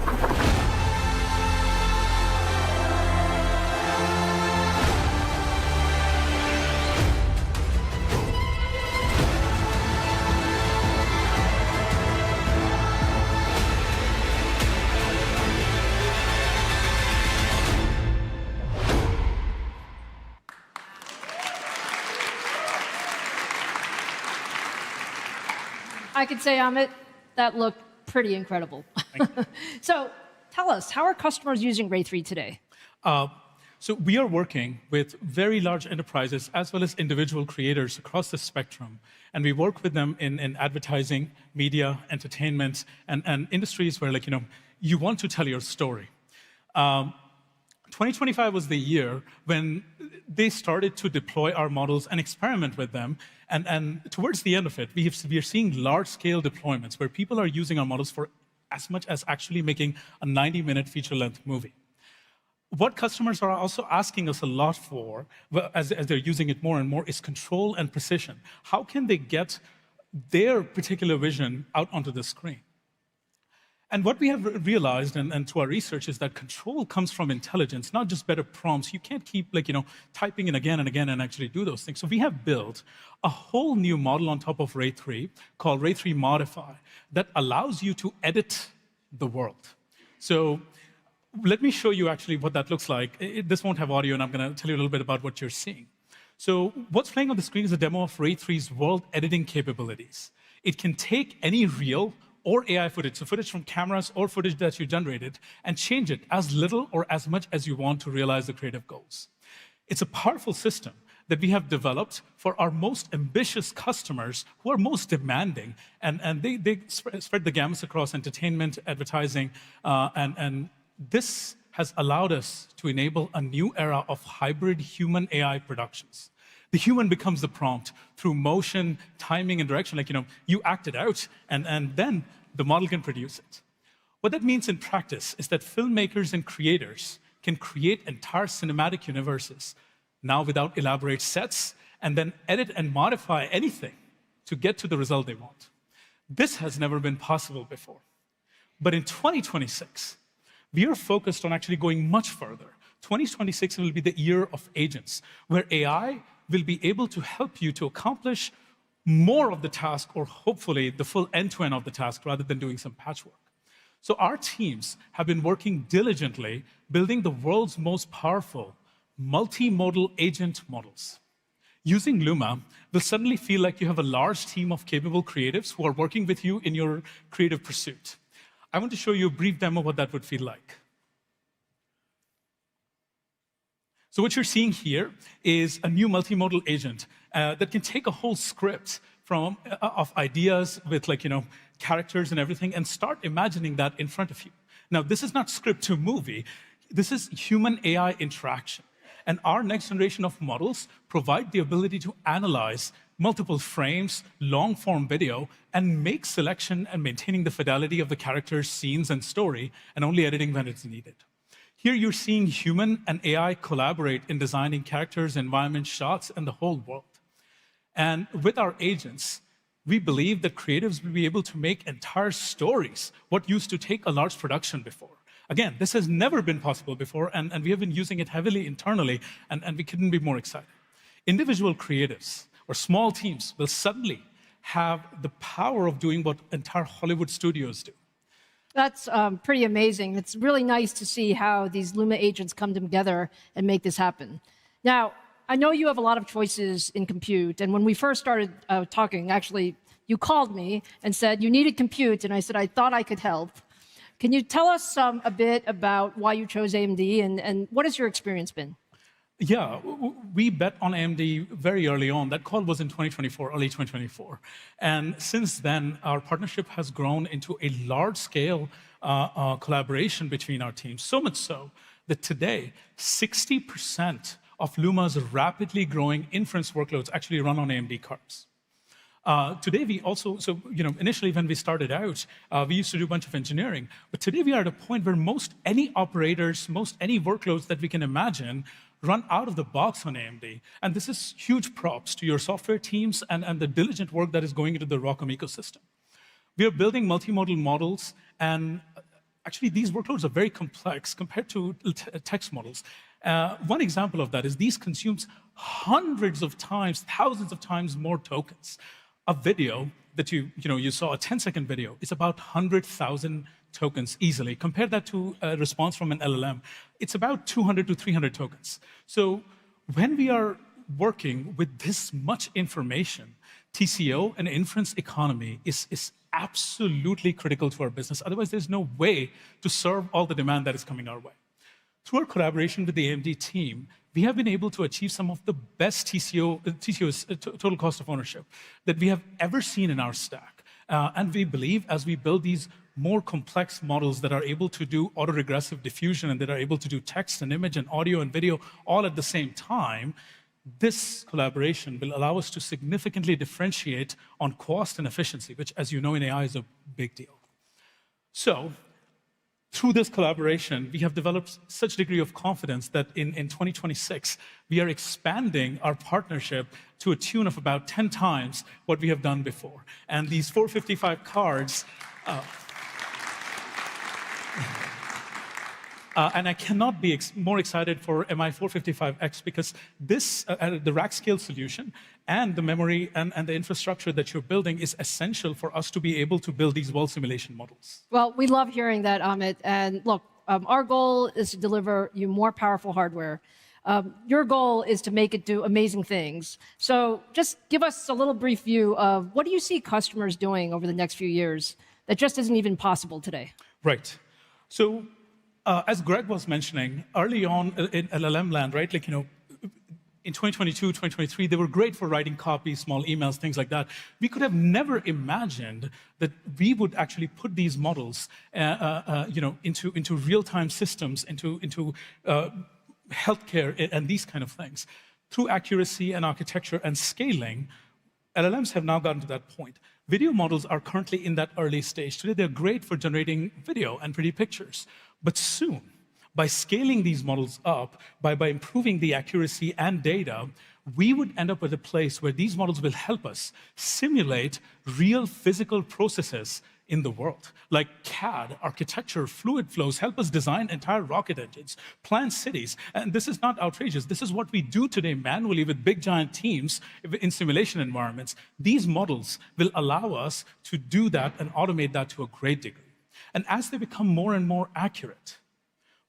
I could say, Amit, that looked pretty incredible. So tell us, how are customers using Ray 3 today? So we are working with very large enterprises as well as individual creators across the spectrum. And we work with them in advertising, media, entertainment, and industries where, you want to tell your story. 2025 was the year when they started to deploy our models and experiment with them. And towards the end of it, we are seeing large-scale deployments where people are using our models for as much as actually making a 90-minute feature-length movie. What customers are also asking us a lot for, as they're using it more and more, is control and precision. How can they get their particular vision out onto the screen? And what we have realized, and through our research, is that control comes from intelligence, not just better prompts. You can't keep typing in again and again and actually do those things. So we have built a whole new model on top of Ray 3 called Ray 3 Modify that allows you to edit the world. So let me show you actually what that looks like. This won't have audio, and I'm going to tell you a little bit about what you're seeing. So what's playing on the screen is a demo of Ray 3's world editing capabilities. It can take any real or AI footage, so footage from cameras or footage that you generated, and change it as little or as much as you want to realize the creative goals. It's a powerful system that we have developed for our most ambitious customers who are most demanding, and they spread the gamut across entertainment, advertising, and this has allowed us to enable a new era of hybrid human-AI productions. The human becomes the prompt through motion, timing, and direction. You act it out, and then the model can produce it. What that means in practice is that filmmakers and creators can create entire cinematic universes now without elaborate sets, and then edit and modify anything to get to the result they want. This has never been possible before. But in 2026, we are focused on actually going much further. 2026 will be the year of agents, where AI will be able to help you to accomplish more of the task, or hopefully the full end-to-end of the task, rather than doing some patchwork. So our teams have been working diligently building the world's most powerful multimodal agent models. Using Luma will suddenly feel like you have a large team of capable creatives who are working with you in your creative pursuit. I want to show you a brief demo of what that would feel like. So what you're seeing here is a new multimodal agent that can take a whole script of ideas with characters and everything and start imagining that in front of you. Now, this is not script to movie. This is human-AI interaction. And our next generation of models provide the ability to analyze multiple frames, long-form video, and make selection and maintaining the fidelity of the characters, scenes, and story, and only editing when it's needed. Here you're seeing human and AI collaborate in designing characters, environments, shots, and the whole world. And with our agents, we believe that creatives will be able to make entire stories, what used to take a large production before. Again, this has never been possible before, and we have been using it heavily internally, and we couldn't be more excited. Individual creatives or small teams will suddenly have the power of doing what entire Hollywood studios do. That's pretty amazing. It's really nice to see how these Luma agents come together and make this happen. Now, I know you have a lot of choices in compute, and when we first started talking, actually, you called me and said you needed compute, and I said I thought I could help. Can you tell us a bit about why you chose AMD, and what has your experience been? Yeah, we bet on AMD very early on. That call was in 2024, early 2024. And since then, our partnership has grown into a large-scale collaboration between our teams, so much so that today, 60% of Luma's rapidly growing inference workloads actually run on AMD cards. Today, we also, initially when we started out, we used to do a bunch of engineering. But today, we are at a point where most any operators, most any workloads that we can imagine run out of the box on AMD. And this is huge props to your software teams and the diligent work that is going into the ROCm ecosystem. We are building multimodal models, and actually, these workloads are very complex compared to text models. One example of that is these consumes hundreds of times, thousands of times more tokens. A video that you saw, a 10-second video, is about 100,000 tokens easily. Compare that to a response from an LLM. It's about 200 to 300 tokens. So when we are working with this much information, TCO and inference economy is absolutely critical to our business. Otherwise, there's no way to serve all the demand that is coming our way. Through our collaboration with the AMD team, we have been able to achieve some of the best TCOs, total cost of ownership, that we have ever seen in our stack. And we believe as we build these more complex models that are able to do autoregressive diffusion and that are able to do text and image and audio and video all at the same time, this collaboration will allow us to significantly differentiate on cost and efficiency, which, as you know, in AI is a big deal. So, through this collaboration, we have developed such a degree of confidence that in 2026, we are expanding our partnership to a tune of about 10 times what we have done before. And these 455 cards, and I cannot be more excited for MI455X because this, the rack scale solution and the memory and the infrastructure that you're building is essential for us to be able to build these world simulation models. Well, we love hearing that, Amit. And look, our goal is to deliver you more powerful hardware. Your goal is to make it do amazing things. So just give us a little brief view of what do you see customers doing over the next few years that just isn't even possible today? Right. So as Greg was mentioning, early on in LLM land, right, in 2022, 2023, they were great for writing copies, small emails, things like that. We could have never imagined that we would actually put these models, into real-time systems, into healthcare and these kind of things. Through accuracy and architecture and scaling, LLMs have now gotten to that point. Video models are currently in that early stage. Today, they're great for generating video and pretty pictures. But soon, by scaling these models up, by improving the accuracy and data, we would end up at a place where these models will help us simulate real physical processes in the world, like CAD, architecture, fluid flows, help us design entire rocket engines, plan cities. And this is not outrageous. This is what we do today manually with big, giant teams in simulation environments. These models will allow us to do that and automate that to a great degree. And as they become more and more accurate,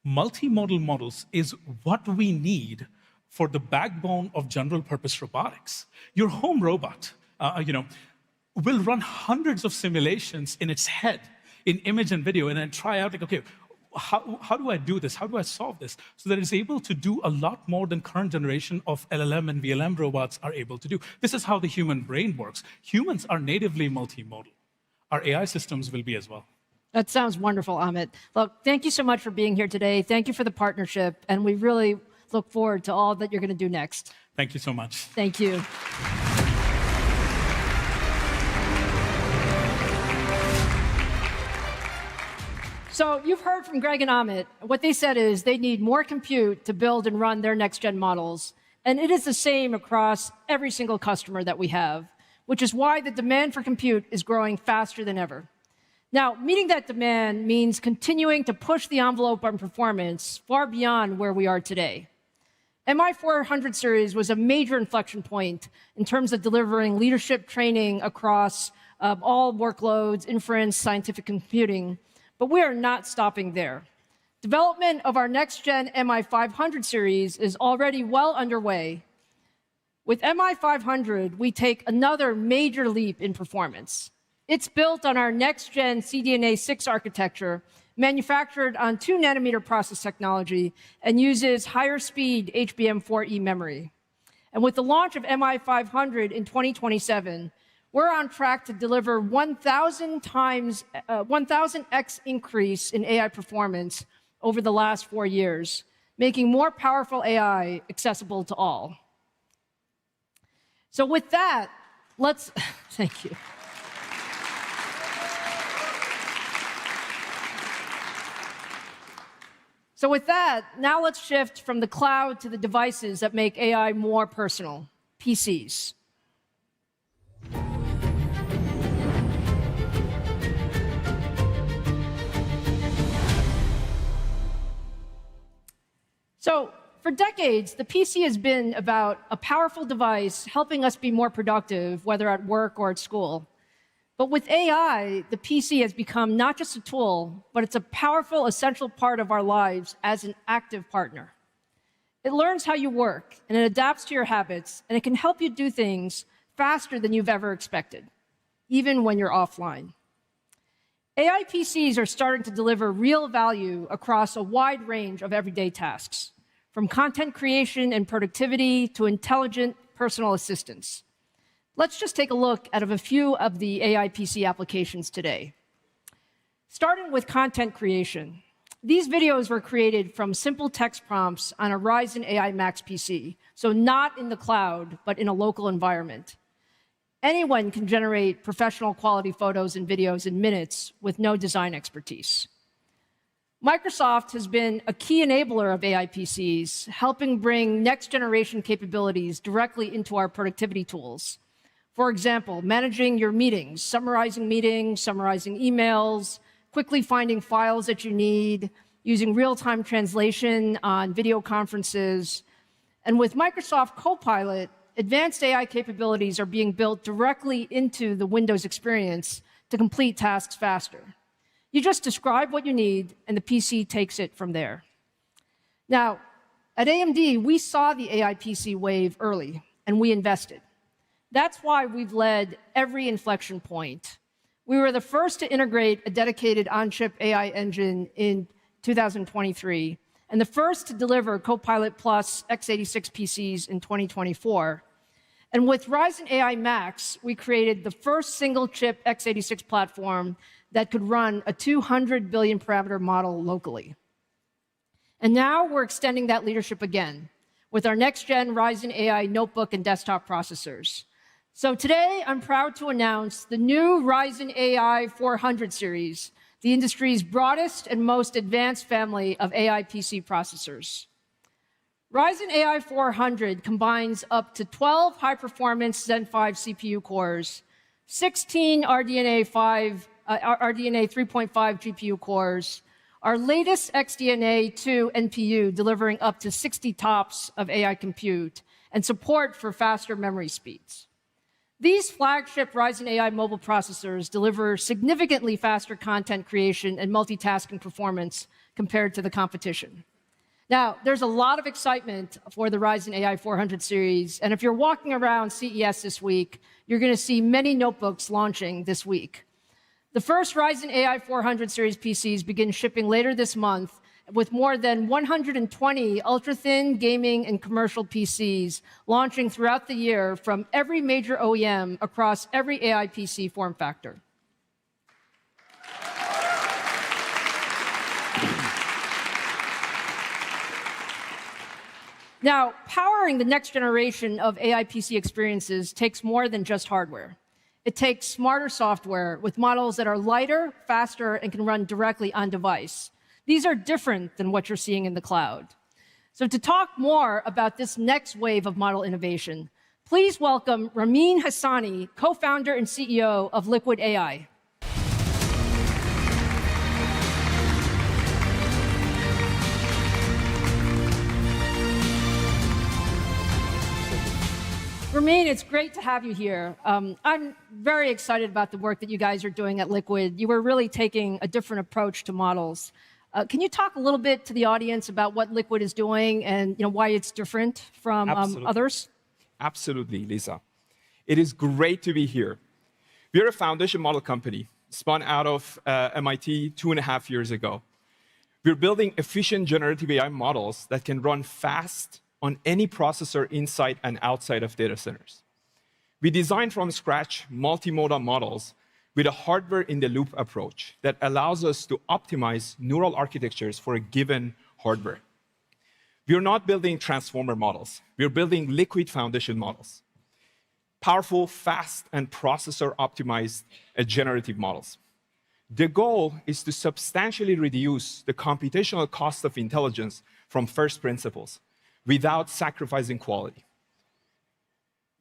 multimodal models is what we need for the backbone of general-purpose robotics. Your home robot, will run hundreds of simulations in its head, in image and video, and then try out, okay, how do I do this? How do I solve this? So that it's able to do a lot more than current generation of LLM and VLM robots are able to do. This is how the human brain works. Humans are natively multimodal. Our AI systems will be as well. That sounds wonderful, Amit. Look, thank you so much for being here today. Thank you for the partnership, and we really look forward to all that you're going to do next. Thank you so much. Thank you. So you've heard from Greg and Amit. What they said is they need more compute to build and run their next-gen models. And it is the same across every single customer that we have, which is why the demand for compute is growing faster than ever. Now, meeting that demand means continuing to push the envelope on performance far beyond where we are today. MI400 series was a major inflection point in terms of delivering leadership training across all workloads, inference, scientific computing, but we are not stopping there. Development of our next-gen MI500 series is already well underway. With MI500, we take another major leap in performance. It's built on our next-gen CDNA 6 architecture manufactured on 2-nanometer process technology, and uses higher speed HBM4E memory. And with the launch of MI500 in 2027, we're on track to deliver 1,000x increase in AI performance over the last 4 years, making more powerful AI accessible to all. So with that, let's, thank you. So with that, now let's shift from the cloud to the devices that make AI more personal, PCs. So for decades, the PC has been about a powerful device helping us be more productive, whether at work or at school. But with AI, the PC has become not just a tool, but it's a powerful, essential part of our lives as an active partner. It learns how you work, and it adapts to your habits, and it can help you do things faster than you've ever expected, even when you're offline. AI PCs are starting to deliver real value across a wide range of everyday tasks, from content creation and productivity to intelligent personal assistants. Let's just take a look at a few of the AI PC applications today. Starting with content creation. These videos were created from simple text prompts on a Ryzen AI Max PC, so not in the cloud, but in a local environment. Anyone can generate professional quality photos and videos in minutes with no design expertise. Microsoft has been a key enabler of AI PCs, helping bring next-generation capabilities directly into our productivity tools. For example, managing your meetings, summarizing emails, quickly finding files that you need, using real-time translation on video conferences. And with Microsoft Copilot, advanced AI capabilities are being built directly into the Windows experience to complete tasks faster. You just describe what you need, and the PC takes it from there. Now, at AMD, we saw the AI PC wave early, and we invested. That's why we've led every inflection point. We were the first to integrate a dedicated on-chip AI engine in 2023, and the first to deliver Copilot Plus x86 PCs in 2024. And with Ryzen AI Max, we created the first single-chip x86 platform that could run a 200 billion parameter model locally. And now we're extending that leadership again with our next-gen Ryzen AI notebook and desktop processors. So today, I'm proud to announce the new Ryzen AI 400 series, the industry's broadest and most advanced family of AI PC processors. Ryzen AI 400 combines up to 12 high-performance Zen 5 CPU cores, 16 RDNA 3.5 GPU cores, our latest XDNA 2 NPU delivering up to 60 TOPS of AI compute, and support for faster memory speeds. These flagship Ryzen AI mobile processors deliver significantly faster content creation and multitasking performance compared to the competition. Now, there's a lot of excitement for the Ryzen AI 400 series, and if you're walking around CES this week, you're going to see many notebooks launching this week. The first Ryzen AI 400 series PCs begin shipping later this month, with more than 120 ultra-thin gaming and commercial PCs launching throughout the year from every major OEM across every AI PC form factor. Now, powering the next generation of AI PC experiences takes more than just hardware. It takes smarter software with models that are lighter, faster, and can run directly on device. These are different than what you're seeing in the cloud. So to talk more about this next wave of model innovation, please welcome Ramin Hassani, co-founder and CEO of Liquid AI. Ramin, it's great to have you here. I'm very excited about the work that you guys are doing at Liquid. You were really taking a different approach to models. Can you talk a little bit to the audience about what Liquid is doing and why it's different from others? Absolutely, Lisa. It is great to be here. We are a foundation model company spun out of MIT 2.5 years ago. We're building efficient generative AI models that can run fast on any processor inside and outside of data centers. We designed from scratch multimodal models with a hardware-in-the-loop approach that allows us to optimize neural architectures for a given hardware. We're not building transformer models. We're building liquid foundation models. Powerful, fast, and processor-optimized generative models. The goal is to substantially reduce the computational cost of intelligence from first principles without sacrificing quality.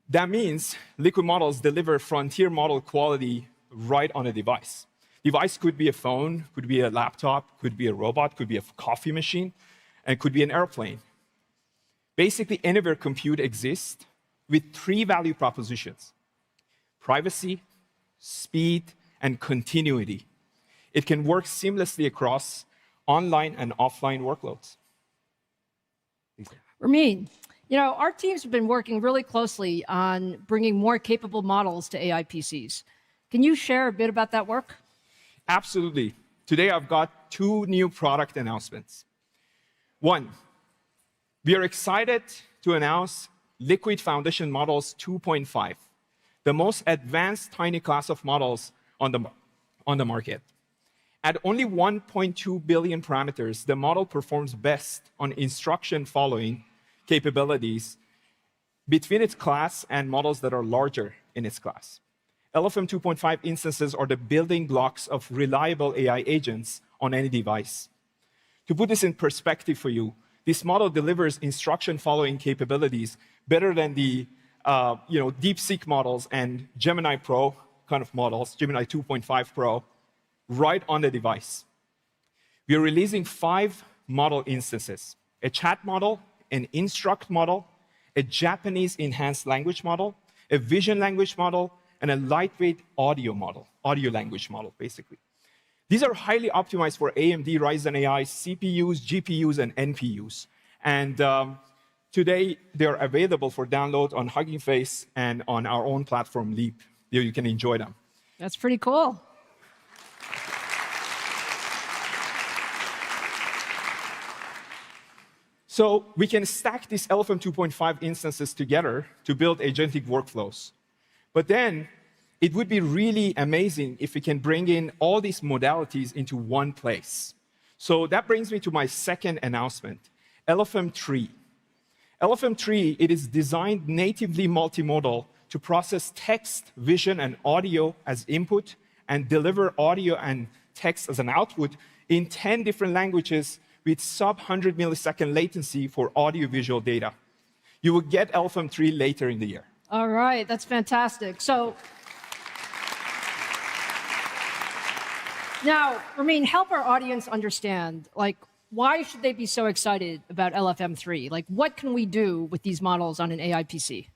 That means liquid models deliver frontier model quality right on a device. Device could be a phone, could be a laptop, could be a robot, could be a coffee machine, and could be an airplane. Basically, anywhere compute exists with 3 value propositions: privacy, speed, and continuity. It can work seamlessly across online and offline workloads. Ramin, our teams have been working really closely on bringing more capable models to AI PCs. Can you share a bit about that work? Absolutely. Today, I've got 2 new product announcements. 1, we are excited to announce Liquid Foundation Models 2.5, the most advanced tiny class of models on the market. At only 1.2 billion parameters, the model performs best on instruction following capabilities between its class and models that are larger in its class. LFM 2.5 instances are the building blocks of reliable AI agents on any device. To put this in perspective for you, this model delivers instruction following capabilities better than the DeepSeek models and Gemini Pro kind of models, Gemini 2.5 Pro, right on the device. We are releasing 5 model instances: a chat model, an instruct model, a Japanese enhanced language model, a vision language model, and a lightweight audio model, audio language model, basically. These are highly optimized for AMD Ryzen AI CPUs, GPUs, and NPUs. And today, they're available for download on Hugging Face and on our own platform, Leap. You can enjoy them. That's pretty cool. So we can stack these LFM 2.5 instances together to build agentic workflows. But then it would be really amazing if we can bring in all these modalities into one place. So that brings me to my second announcement, LFM 3. LFM 3, it is designed natively multimodal to process text, vision, and audio as input and deliver audio and text as an output in 10 different languages with sub-100 millisecond latency for audio-visual data. You will get LFM 3 later in the year. All right, that's fantastic. So now, Ramin, help our audience understand, why should they be so excited about LFM 3? What can we do with these models on an AI PC?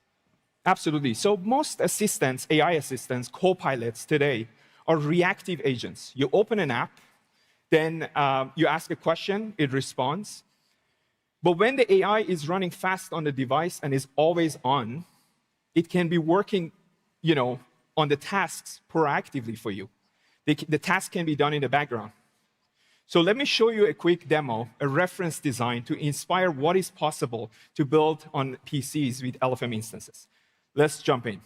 Absolutely. So most assistants, AI assistants, co-pilots today are reactive agents. You open an app, then you ask a question, it responds. But when the AI is running fast on the device and is always on, it can be working, on the tasks proactively for you. The task can be done in the background. So let me show you a quick demo, a reference design to inspire what is possible to build on PCs with LFM instances. Let's jump in.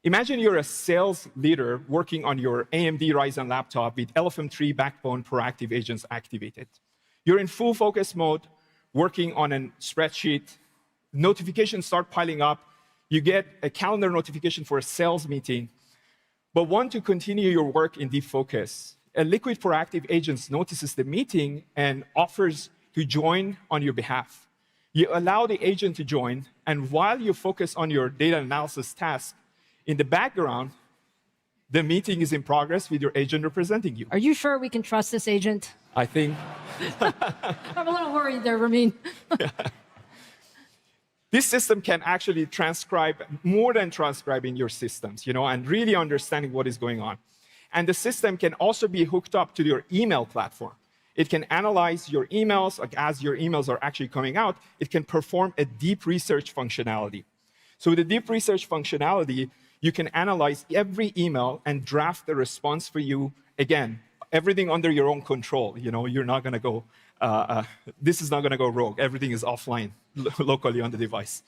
Imagine you're a sales leader working on your AMD Ryzen laptop with LFM 3 backbone proactive agents activated. You're in full focus mode, working on a spreadsheet. Notifications start piling up. You get a calendar notification for a sales meeting, but want to continue your work in deep focus. A liquid proactive agent notices the meeting and offers to join on your behalf. You allow the agent to join, and while you focus on your data analysis task, in the background, the meeting is in progress with your agent representing you. Are you sure we can trust this agent? I think. I'm a little worried there, Ramin. This system can actually transcribe more than transcribing your systems, and really understanding what is going on. And the system can also be hooked up to your email platform. It can analyze your emails, as your emails are actually coming out, it can perform a deep research functionality. So with the deep research functionality, You can analyze every email and draft a response for you. Again, everything under your own control. You're not going to go, this is not going to go rogue. Everything is offline, locally on the device.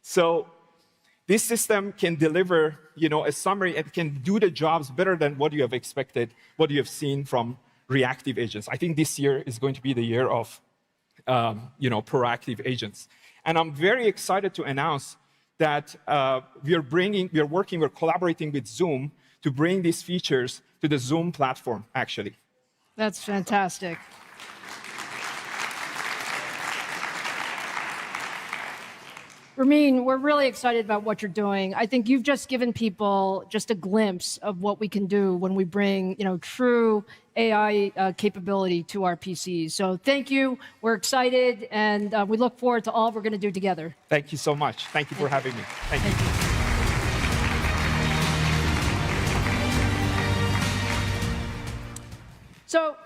So this system can deliver, a summary and can do the jobs better than what you have expected, what you have seen from reactive agents. I think this year is going to be the year of, proactive agents. And I'm very excited to announce that we're collaborating with Zoom to bring these features to the Zoom platform, actually. That's fantastic. Ramin, we're really excited about what you're doing. I think you've just given people just a glimpse of what we can do when we bring, true AI capability to our PCs. So thank you. We're excited, and we look forward to all we're going to do together. Thank you so much. Thank you for having me. Thank you. So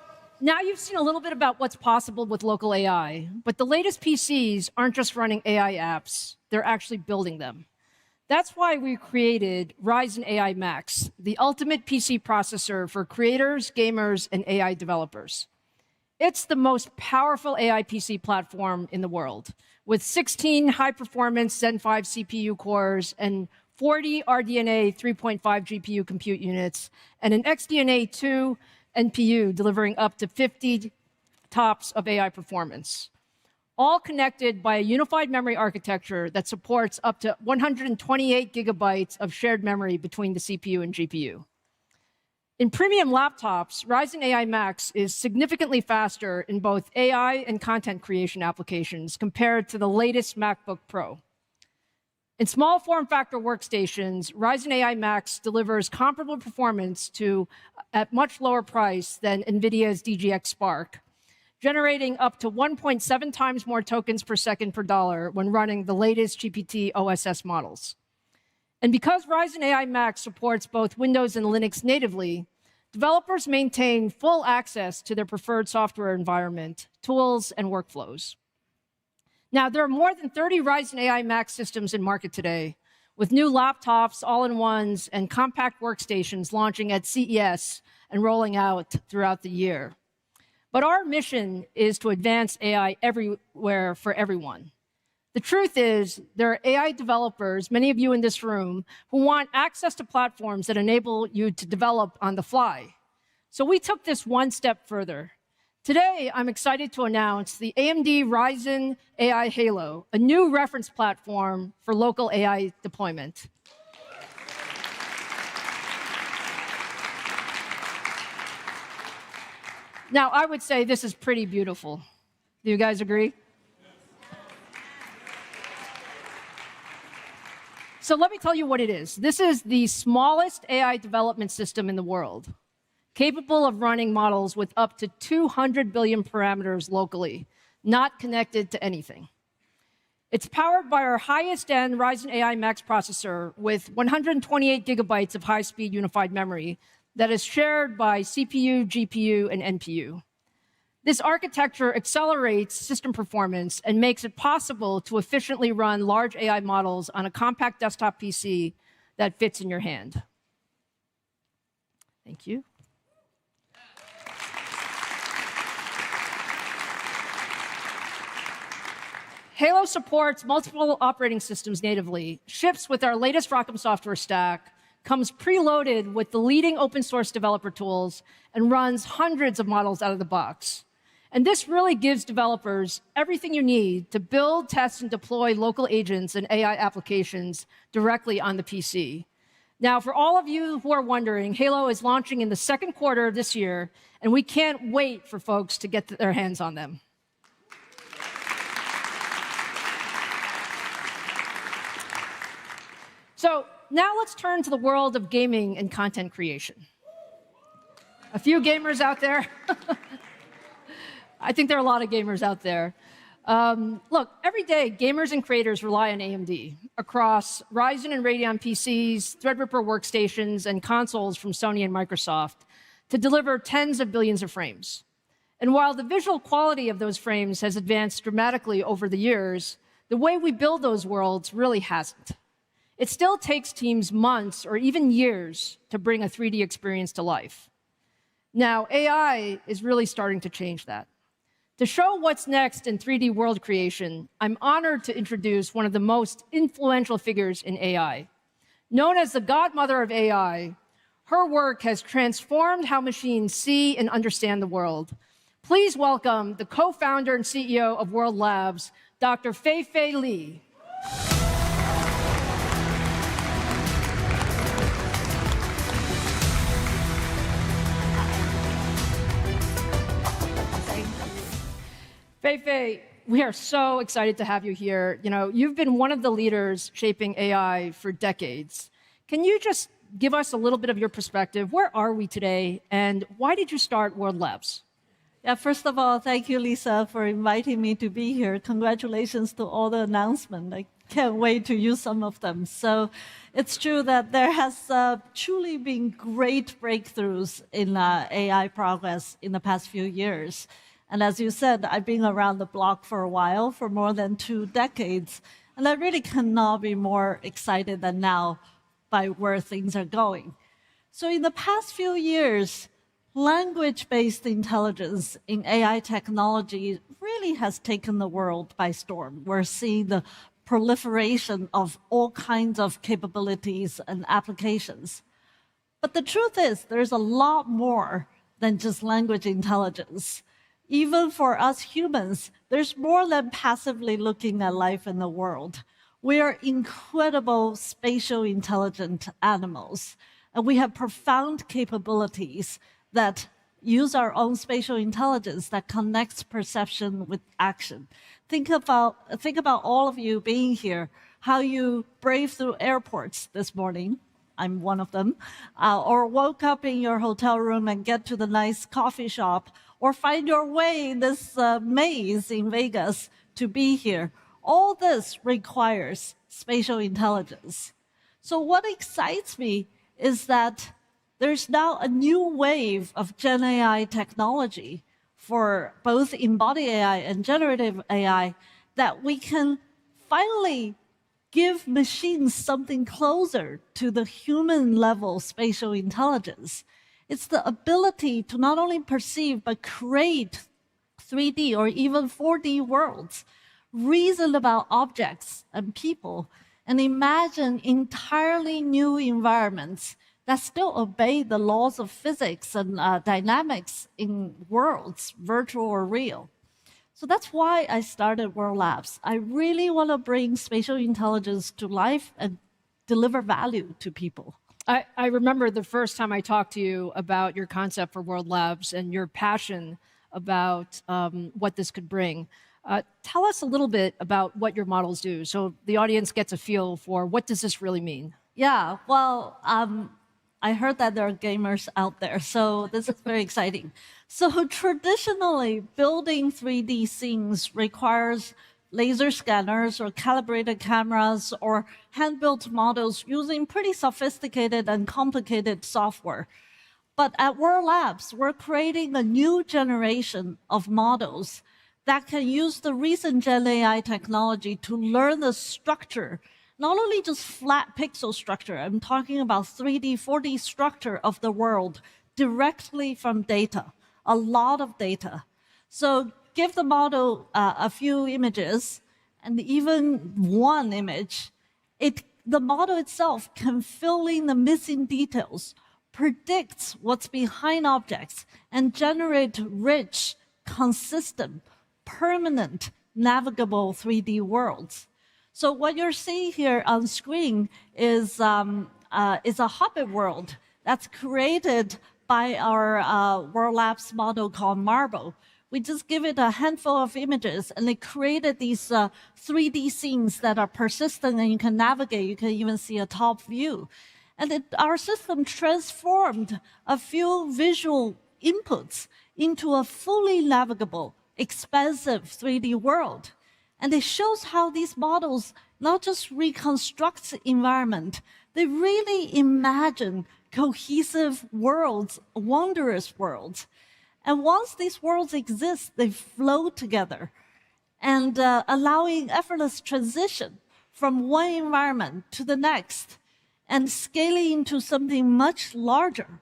now you've seen a little bit about what's possible with local AI, but the latest PCs aren't just running AI apps, they're actually building them. That's why we created Ryzen AI Max, the ultimate PC processor for creators, gamers, and AI developers. It's the most powerful AI PC platform in the world, with 16 high-performance Zen 5 CPU cores and 40 RDNA 3.5 GPU compute units, and an XDNA 2 NPU delivering up to 50 TOPS of AI performance, all connected by a unified memory architecture that supports up to 128 gigabytes of shared memory between the CPU and GPU. In premium laptops, Ryzen AI Max is significantly faster in both AI and content creation applications compared to the latest MacBook Pro. In small form factor workstations, Ryzen AI Max delivers comparable performance at much lower price than NVIDIA's DGX Spark, generating up to 1.7 times more tokens per second per dollar when running the latest GPT OSS models. And because Ryzen AI Max supports both Windows and Linux natively, developers maintain full access to their preferred software environment, tools, and workflows. Now, there are more than 30 Ryzen AI Max systems in market today, with new laptops, all-in-ones, and compact workstations launching at CES and rolling out throughout the year. But our mission is to advance AI everywhere for everyone. The truth is, there are AI developers, many of you in this room, who want access to platforms that enable you to develop on the fly. So we took this one step further. Today, I'm excited to announce the AMD Ryzen AI Halo, a new reference platform for local AI deployment. Now, I would say this is pretty beautiful. Do you guys agree? So let me tell you what it is. This is the smallest AI development system in the world, capable of running models with up to 200 billion parameters locally, not connected to anything. It's powered by our highest-end Ryzen AI Max processor with 128 gigabytes of high-speed unified memory that is shared by CPU, GPU, and NPU. This architecture accelerates system performance and makes it possible to efficiently run large AI models on a compact desktop PC that fits in your hand. Thank you. Halo supports multiple operating systems natively, ships with our latest ROCm software stack, comes preloaded with the leading open source developer tools, and runs hundreds of models out of the box. And this really gives developers everything you need to build, test, and deploy local agents and AI applications directly on the PC. Now, for all of you who are wondering, Halo is launching in the second quarter of this year, and we can't wait for folks to get their hands on them. So now let's turn to the world of gaming and content creation. A few gamers out there. I think there are a lot of gamers out there. Look, every day, gamers and creators rely on AMD across Ryzen and Radeon PCs, Threadripper workstations, and consoles from Sony and Microsoft to deliver tens of billions of frames. And while the visual quality of those frames has advanced dramatically over the years, the way we build those worlds really hasn't. It still takes teams months or even years to bring a 3D experience to life. Now, AI is really starting to change that. To show what's next in 3D world creation, I'm honored to introduce one of the most influential figures in AI. Known as the godmother of AI, her work has transformed how machines see and understand the world. Please welcome the co-founder and CEO of World Labs, Dr. Fei-Fei Li. Fei-Fei, we are so excited to have you here. You know, you've been one of the leaders shaping AI for decades. Can you just give us a little bit of your perspective? Where are we today, and why did you start World Labs? Yeah, first of all, thank you, Lisa, for inviting me to be here. Congratulations to all the announcements. I can't wait to use some of them. So it's true that there has truly been great breakthroughs in AI progress in the past few years. And as you said, I've been around the block for a while, for more than 2 decades, and I really cannot be more excited than now by where things are going. So in the past few years, language-based intelligence in AI technology really has taken the world by storm. We're seeing the proliferation of all kinds of capabilities and applications. But the truth is, there's a lot more than just language intelligence. Even for us humans, there's more than passively looking at life in the world. We are incredible spatial intelligent animals, and we have profound capabilities that use our own spatial intelligence that connects perception with action. Think about all of you being here, how you brave through airports this morning. I'm one of them, or woke up in your hotel room and get to the nice coffee shop, or find your way in this maze in Vegas to be here. All this requires spatial intelligence. So what excites me is that there's now a new wave of Gen AI technology for both embodied AI and generative AI that we can finally give machines something closer to the human level spatial intelligence. It's the ability to not only perceive, but create 3D or even 4D worlds, reason about objects and people, and imagine entirely new environments that still obey the laws of physics and dynamics in worlds, virtual or real. So that's why I started World Labs. I really want to bring spatial intelligence to life and deliver value to people. I remember the first time I talked to you about your concept for World Labs and your passion about what this could bring. Tell us a little bit about what your models do so the audience gets a feel for what does this really mean? Yeah, well, I heard that there are gamers out there, so this is very exciting. So traditionally, building 3D scenes requires laser scanners or calibrated cameras or hand-built models using pretty sophisticated and complicated software. But at World Labs, we're creating a new generation of models that can use the recent Gen AI technology to learn the structure, not only just flat pixel structure, I'm talking about 3D, 4D structure of the world directly from data, a lot of data. So give the model a few images, and even one image, the model itself can fill in the missing details, predicts what's behind objects, and generate rich, consistent, permanent, navigable 3D worlds. So what you're seeing here on screen is a Hobbit world that's created by our World Labs model called Marble. We just give it a handful of images, and it created these 3D scenes that are persistent, and you can navigate. You can even see a top view. And our system transformed a few visual inputs into a fully navigable, expansive 3D world. And it shows how these models not just reconstruct the environment, they really imagine cohesive worlds, wondrous worlds. And once these worlds exist, they flow together and allowing effortless transition from one environment to the next and scaling into something much larger.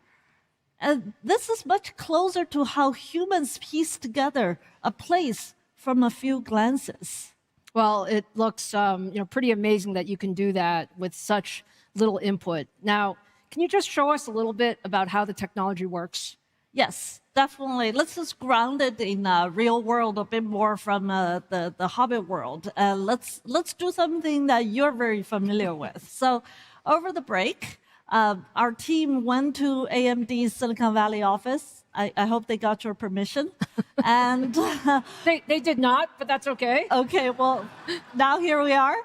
And this is much closer to how humans piece together a place from a few glances. Well, it looks pretty amazing that you can do that with such little input. Now, can you just show us a little bit about how the technology works? Yes, definitely. Let's just ground it in real world a bit more from the Hobbit world. Let's do something that you're very familiar with. So over the break, our team went to AMD's Silicon Valley office. I hope they got your permission. And they did not, but that's okay. Okay, well, now here we are.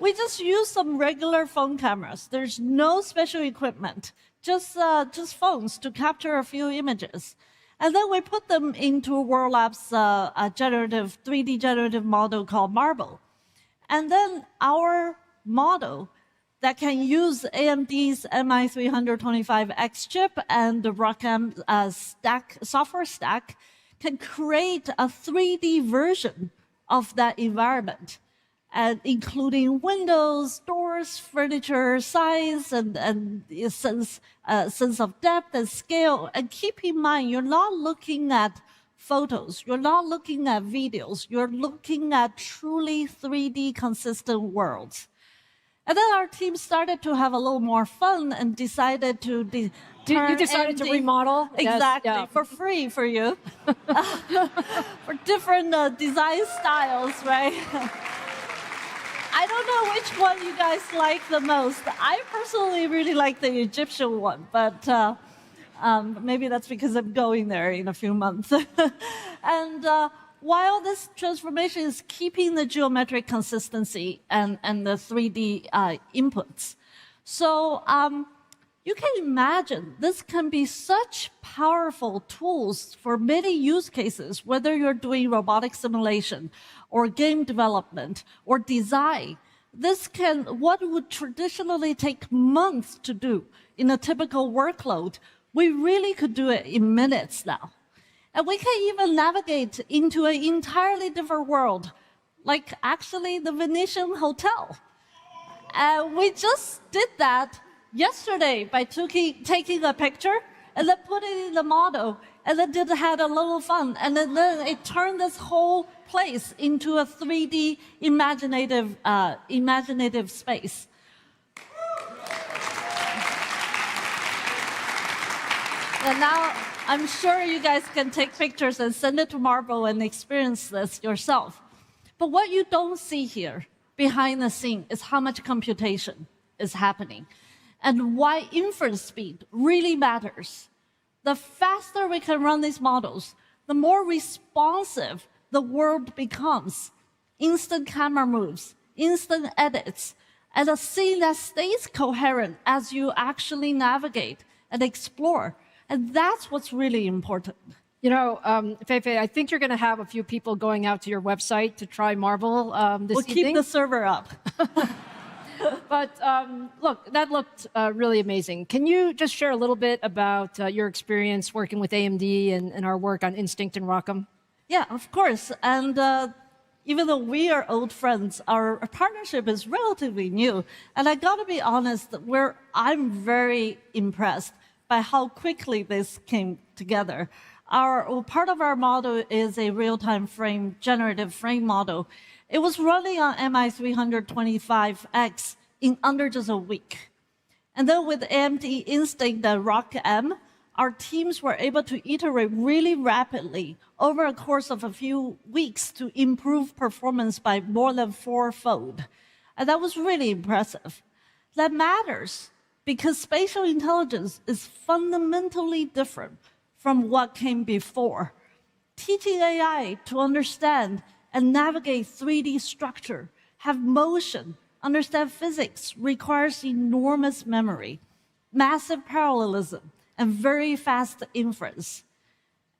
We just use some regular phone cameras. There's no special equipment, just phones to capture a few images. And then we put them into World Labs' 3D generative model called Marble. And then our model that can use AMD's MI325X chip and the ROCm software stack can create a 3D version of that environment, and including windows, doors, furniture, size, and sense of depth and scale. And keep in mind, you're not looking at photos, you're not looking at videos, you're looking at truly 3D consistent worlds. And then our team started to have a little more fun and decided to You decided to remodel? Exactly, Yes, yeah. for free for you. For different design styles, right? I don't know which one you guys like the most. I personally really like the Egyptian one, but maybe that's because I'm going there in a few months. And while this transformation is keeping the geometric consistency and the 3D inputs. So you can imagine this can be such powerful tools for many use cases, whether you're doing robotic simulation or game development or design. What would traditionally take months to do in a typical workload, we really could do it in minutes now. And we can even navigate into an entirely different world, like actually the Venetian Hotel. And we just did that yesterday by taking a picture and then put it in the model, and then had a little fun. And then it turned this whole place into a 3D imaginative space. And now I'm sure you guys can take pictures and send it to Marble and experience this yourself. But what you don't see here behind the scene is how much computation is happening and why inference speed really matters. The faster we can run these models, the more responsive the world becomes. Instant camera moves, instant edits, and a scene that stays coherent as you actually navigate and explore. And that's what's really important. You know, Feifei, I think you're going to have a few people going out to your website to try Marble this we'll evening. Keep the server up. But look, that looked really amazing. Can you just share a little bit about your experience working with AMD and our work on Instinct and ROCm? Yeah, of course. And even though we are old friends, our partnership is relatively new. And I got to be honest, I'm very impressed by how quickly this came together. Part of our model is a real-time generative frame model. It was running on MI325X in under just a week. And then with AMD Instinct and ROCm, our teams were able to iterate really rapidly over a course of a few weeks to improve performance by more than 4-fold. And that was really impressive. That matters because spatial intelligence is fundamentally different from what came before. Teaching AI to understand and navigate 3D structure, have motion, understand physics requires enormous memory, massive parallelism, and very fast inference.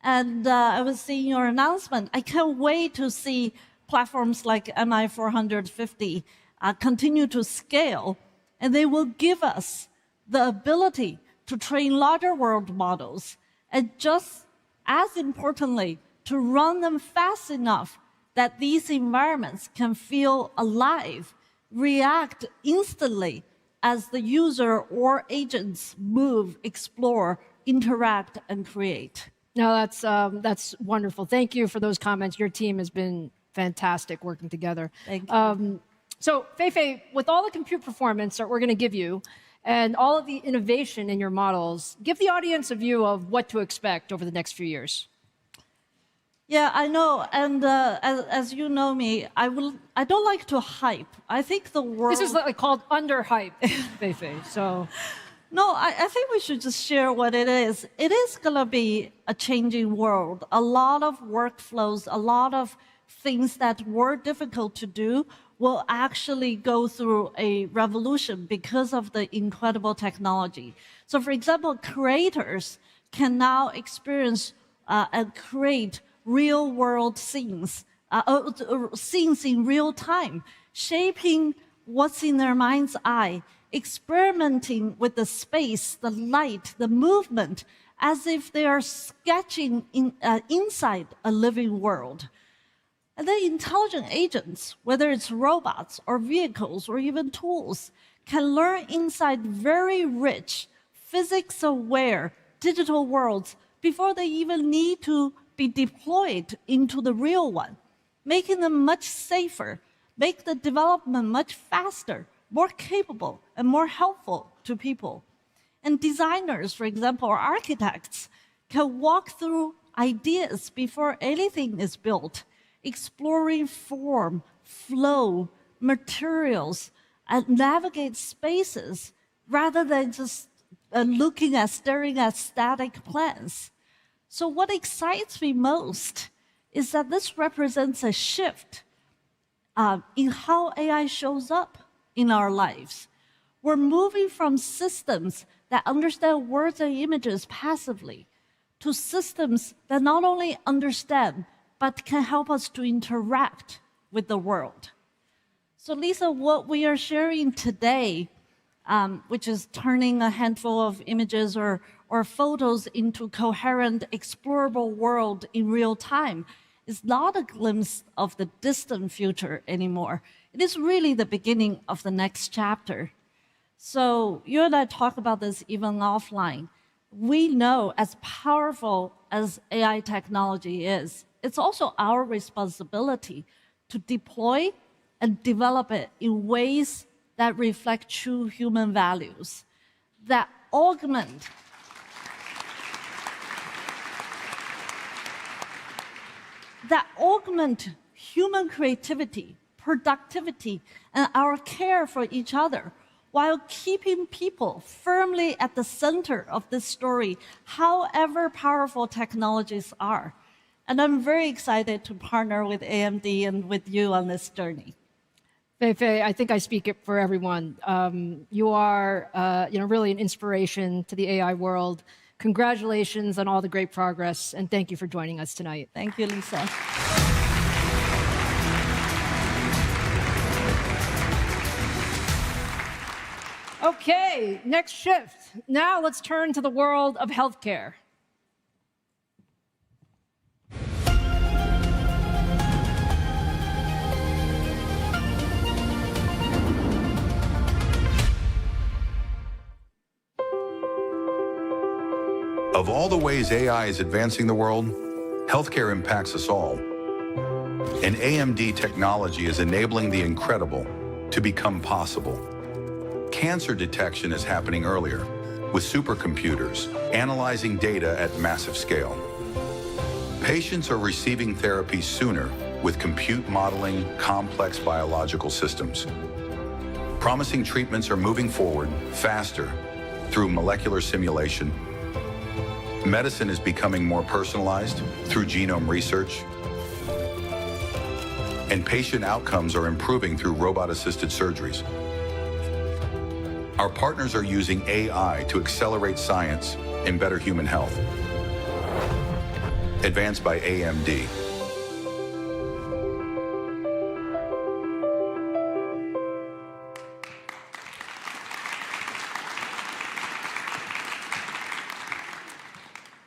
And I was seeing your announcement. I can't wait to see platforms like MI450 continue to scale, and they will give us the ability to train larger world models, and just as importantly, to run them fast enough that these environments can feel alive, react instantly as the user or agents move, explore, interact, and create. No, that's wonderful. Thank you for those comments. Your team has been fantastic working together. Thank you. So, Feifei, with all the compute performance that we're going to give you and all of the innovation in your models, give the audience a view of what to expect over the next few years. Yeah, I know. And as you know me, I don't like to hype. I think the world... This is like called underhype, Feifei. So... No, I think we should just share what it is. It is going to be a changing world. A lot of workflows, a lot of things that were difficult to do will actually go through a revolution because of the incredible technology. So, for example, creators can now experience and create real-world scenes, scenes in real time, shaping what's in their mind's eye, experimenting with the space, the light, the movement, as if they are sketching inside a living world. And then intelligent agents, whether it's robots or vehicles or even tools, can learn inside very rich, physics-aware digital worlds before they even need to be deployed into the real one, making them much safer, make the development much faster, more capable, and more helpful to people. And designers, for example, or architects, can walk through ideas before anything is built, exploring form, flow, materials, and navigate spaces rather than just staring at static plans. So what excites me most is that this represents a shift in how AI shows up in our lives. We're moving from systems that understand words and images passively to systems that not only understand, but can help us to interact with the world. So Lisa, what we are sharing today, which is turning a handful of images or photos into coherent, explorable world in real time, is not a glimpse of the distant future anymore. It is really the beginning of the next chapter. So you and I talk about this even offline. We know as powerful as AI technology is, it's also our responsibility to deploy and develop it in ways that reflect true human values, that augment human creativity, productivity, and our care for each other, while keeping people firmly at the center of this story, however powerful technologies are. And I'm very excited to partner with AMD and with you on this journey. Feifei, I think I speak for everyone. You are really an inspiration to the AI world. Congratulations on all the great progress, and thank you for joining us tonight. Thank you, Lisa. Okay, next shift. Now let's turn to the world of healthcare. Of all the ways AI is advancing the world, healthcare impacts us all. And AMD technology is enabling the incredible to become possible. Cancer detection is happening earlier, with supercomputers analyzing data at massive scale. Patients are receiving therapy sooner with compute modeling complex biological systems. Promising treatments are moving forward faster through molecular simulation. Medicine is becoming more personalized through genome research. And patient outcomes are improving through robot-assisted surgeries. Our partners are using AI to accelerate science and better human health. Advanced by AMD.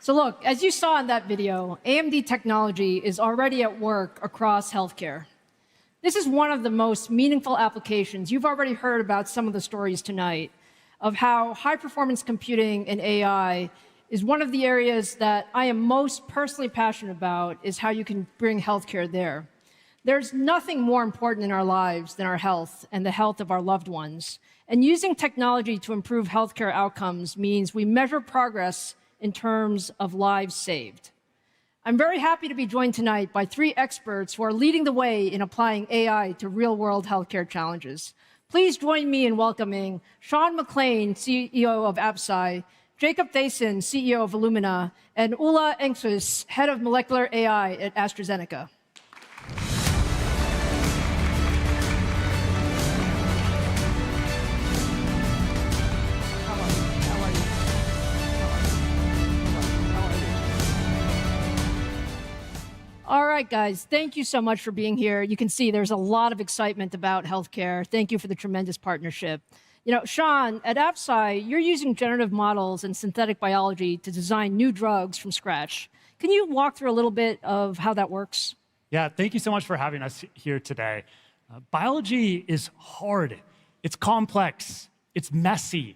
So look, as you saw in that video, AMD technology is already at work across healthcare. This is one of the most meaningful applications. You've already heard about some of the stories tonight of how high-performance computing and AI is one of the areas that I am most personally passionate about, is how you can bring healthcare there. There's nothing more important in our lives than our health and the health of our loved ones. And using technology to improve healthcare outcomes means we measure progress in terms of lives saved. I'm very happy to be joined tonight by 3 experts who are leading the way in applying AI to real-world healthcare challenges. Please join me in welcoming Sean McLean, CEO of Absci, Jacob Thaysen, CEO of Illumina, and Ulla Engquist, Head of Molecular AI at AstraZeneca. All right, guys, thank you so much for being here. You can see there's a lot of excitement about healthcare. Thank you for the tremendous partnership. You know, Sean, at Absci, you're using generative models and synthetic biology to design new drugs from scratch. Can you walk through a little bit of how that works? Yeah, thank you so much for having us here today. Biology is hard, it's complex, it's messy.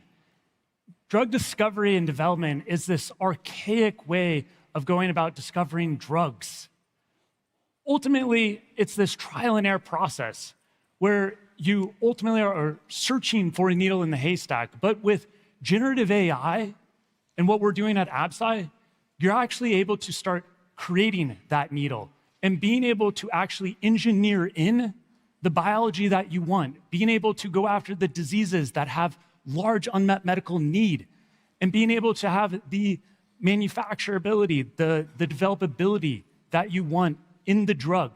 Drug discovery and development is this archaic way of going about discovering drugs. Ultimately, it's this trial and error process where you ultimately are searching for a needle in the haystack. But with generative AI and what we're doing at Absci, you're actually able to start creating that needle and being able to actually engineer in the biology that you want, being able to go after the diseases that have large unmet medical need, and being able to have the manufacturability, the developability that you want in the drug.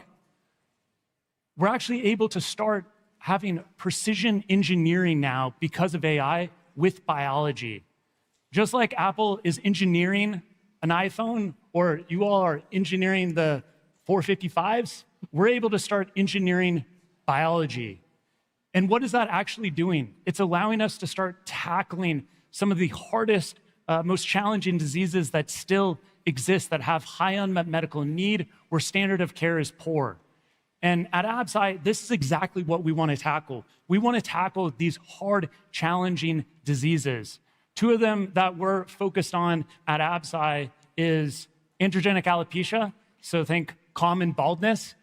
We're actually able to start having precision engineering now because of AI with biology. Just like Apple is engineering an iPhone, or you all are engineering the 455s, we're able to start engineering biology. And what is that actually doing? It's allowing us to start tackling some of the hardest, most challenging diseases that still exist, that have high unmet medical need, where standard of care is poor. And at Absci, this is exactly what we want to tackle. We want to tackle these hard, challenging diseases. 2 of them that we're focused on at Absci is androgenic alopecia, so think common baldness.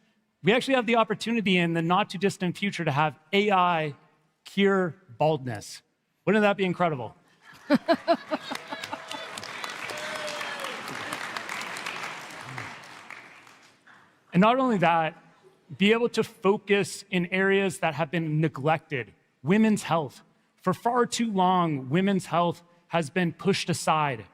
We actually have the opportunity in the not too distant future to have AI cure baldness. Wouldn't that be incredible? And not only that, be able to focus in areas that have been neglected. Women's health. For far too long, women's health has been pushed aside.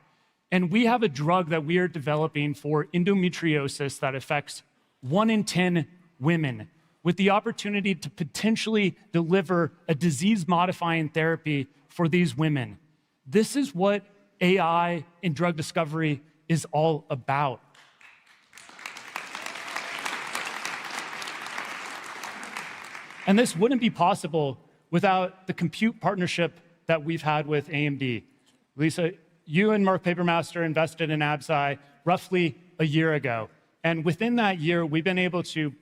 And we have a drug that we are developing for endometriosis that affects 1 in 10 women, with the opportunity to potentially deliver a disease-modifying therapy for these women. This is what AI in drug discovery is all about. And this wouldn't be possible without the compute partnership that we've had with AMD. Lisa, you and Mark Papermaster invested in Absci roughly a year ago. And within that year, we've been able to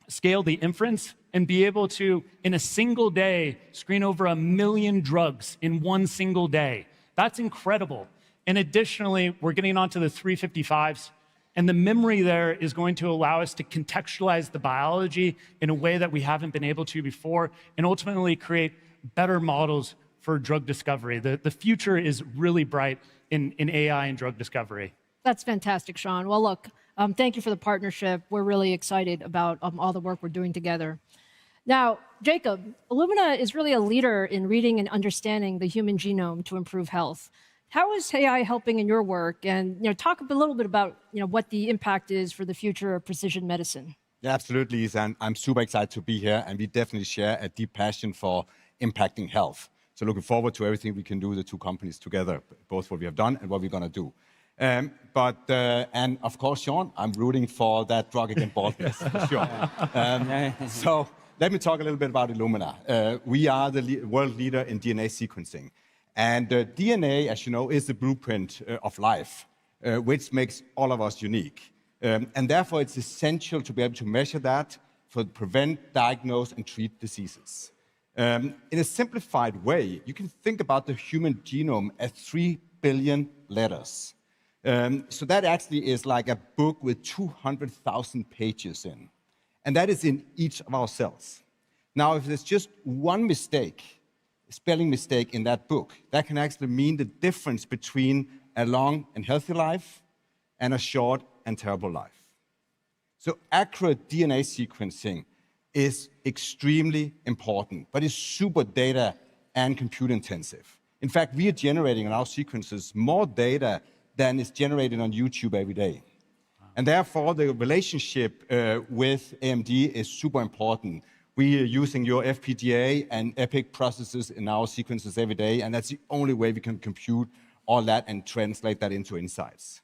scale the inference and be able to, in a single day, screen over 1 million drugs in 1 single day. That's incredible. And additionally, we're getting onto the 355s. And the memory there is going to allow us to contextualize the biology in a way that we haven't been able to before, and ultimately create better models for drug discovery. The future is really bright in AI and drug discovery. That's fantastic, Sean. Well, look, thank you for the partnership. We're really excited about all the work we're doing together. Now, Jacob, Illumina is really a leader in reading and understanding the human genome to improve health. How is AI helping in your work? And talk a little bit about what the impact is for the future of precision medicine. Yeah, absolutely, Lisa. And I'm super excited to be here. And we definitely share a deep passion for impacting health. So looking forward to everything we can do, the 2 companies together, both what we have done and what we're going to do. And of course, Sean, I'm rooting for that drug against baldness, for sure. So let me talk a little bit about Illumina. We are the world leader in DNA sequencing. And DNA, as you know, is the blueprint of life. which makes all of us unique. And therefore, it's essential to be able to measure that for prevent, diagnose, and treat diseases. In a simplified way, you can think about the human genome as 3 billion letters. So that actually is like a book with 200,000 pages in. And that is in each of our cells. Now, if there's just one mistake, a spelling mistake in that book, that can actually mean the difference between a long and healthy life and a short and terrible life. So accurate DNA sequencing is extremely important, but it's super data and compute intensive. In fact, we are generating in our sequences more data than is generated on YouTube every day. And therefore, the relationship with AMD is super important. We are using your FPGA and EPIC processes in our sequences every day, and that's the only way we can compute all that and translate that into insights.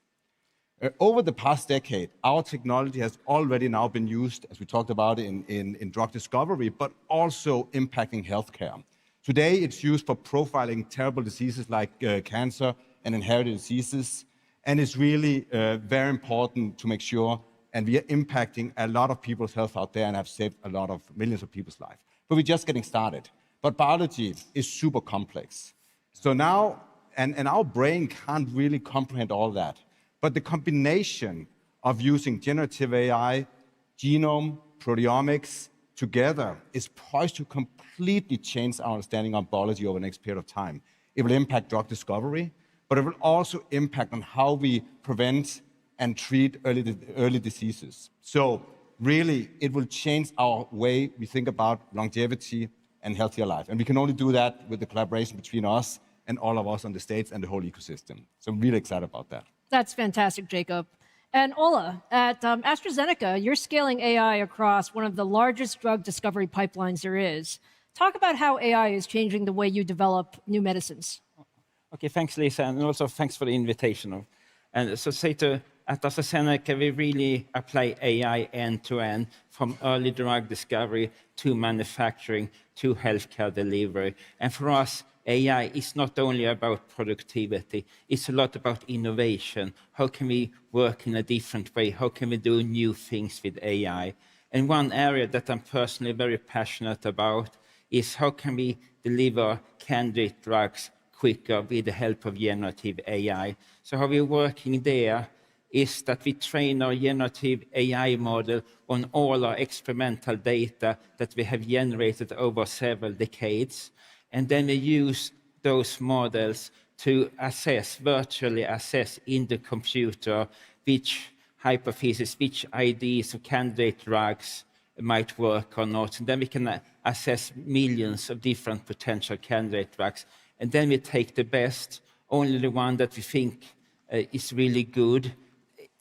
Over the past decade, our technology has already now been used, as we talked about, in drug discovery, but also impacting healthcare. Today, it's used for profiling terrible diseases like cancer and inherited diseases, and it's really very important to make sure, and we are impacting a lot of people's health out there and have saved a lot of millions of people's lives. But we're just getting started. But biology is super complex. So now, and our brain can't really comprehend all that. But the combination of using generative AI, genome, proteomics together is poised to completely change our understanding of biology over the next period of time. It will impact drug discovery, but it will also impact on how we prevent and treat early diseases. So really, it will change our way we think about longevity and healthier life. And we can only do that with the collaboration between us and all of us on the stage and the whole ecosystem. So I'm really excited about that. That's fantastic, Jacob. And Ola, at AstraZeneca, you're scaling AI across one of the largest drug discovery pipelines there is. Talk about how AI is changing the way you develop new medicines. Okay, thanks, Lisa, and also thanks for the invitation. And so at AstraZeneca, we really apply AI end-to-end, from early drug discovery to manufacturing to healthcare delivery. And for us, AI is not only about productivity, it's a lot about innovation. How can we work in a different way? How can we do new things with AI? And one area that I'm personally very passionate about is how can we deliver candidate drugs quicker with the help of generative AI. So how we're working there is that we train our generative AI model on all our experimental data that we have generated over several decades. And then we use those models to virtually assess in the computer which hypothesis, which ideas of candidate drugs might work or not. And then we can assess millions of different potential candidate drugs. And then we take the best, only the one that we think is really good,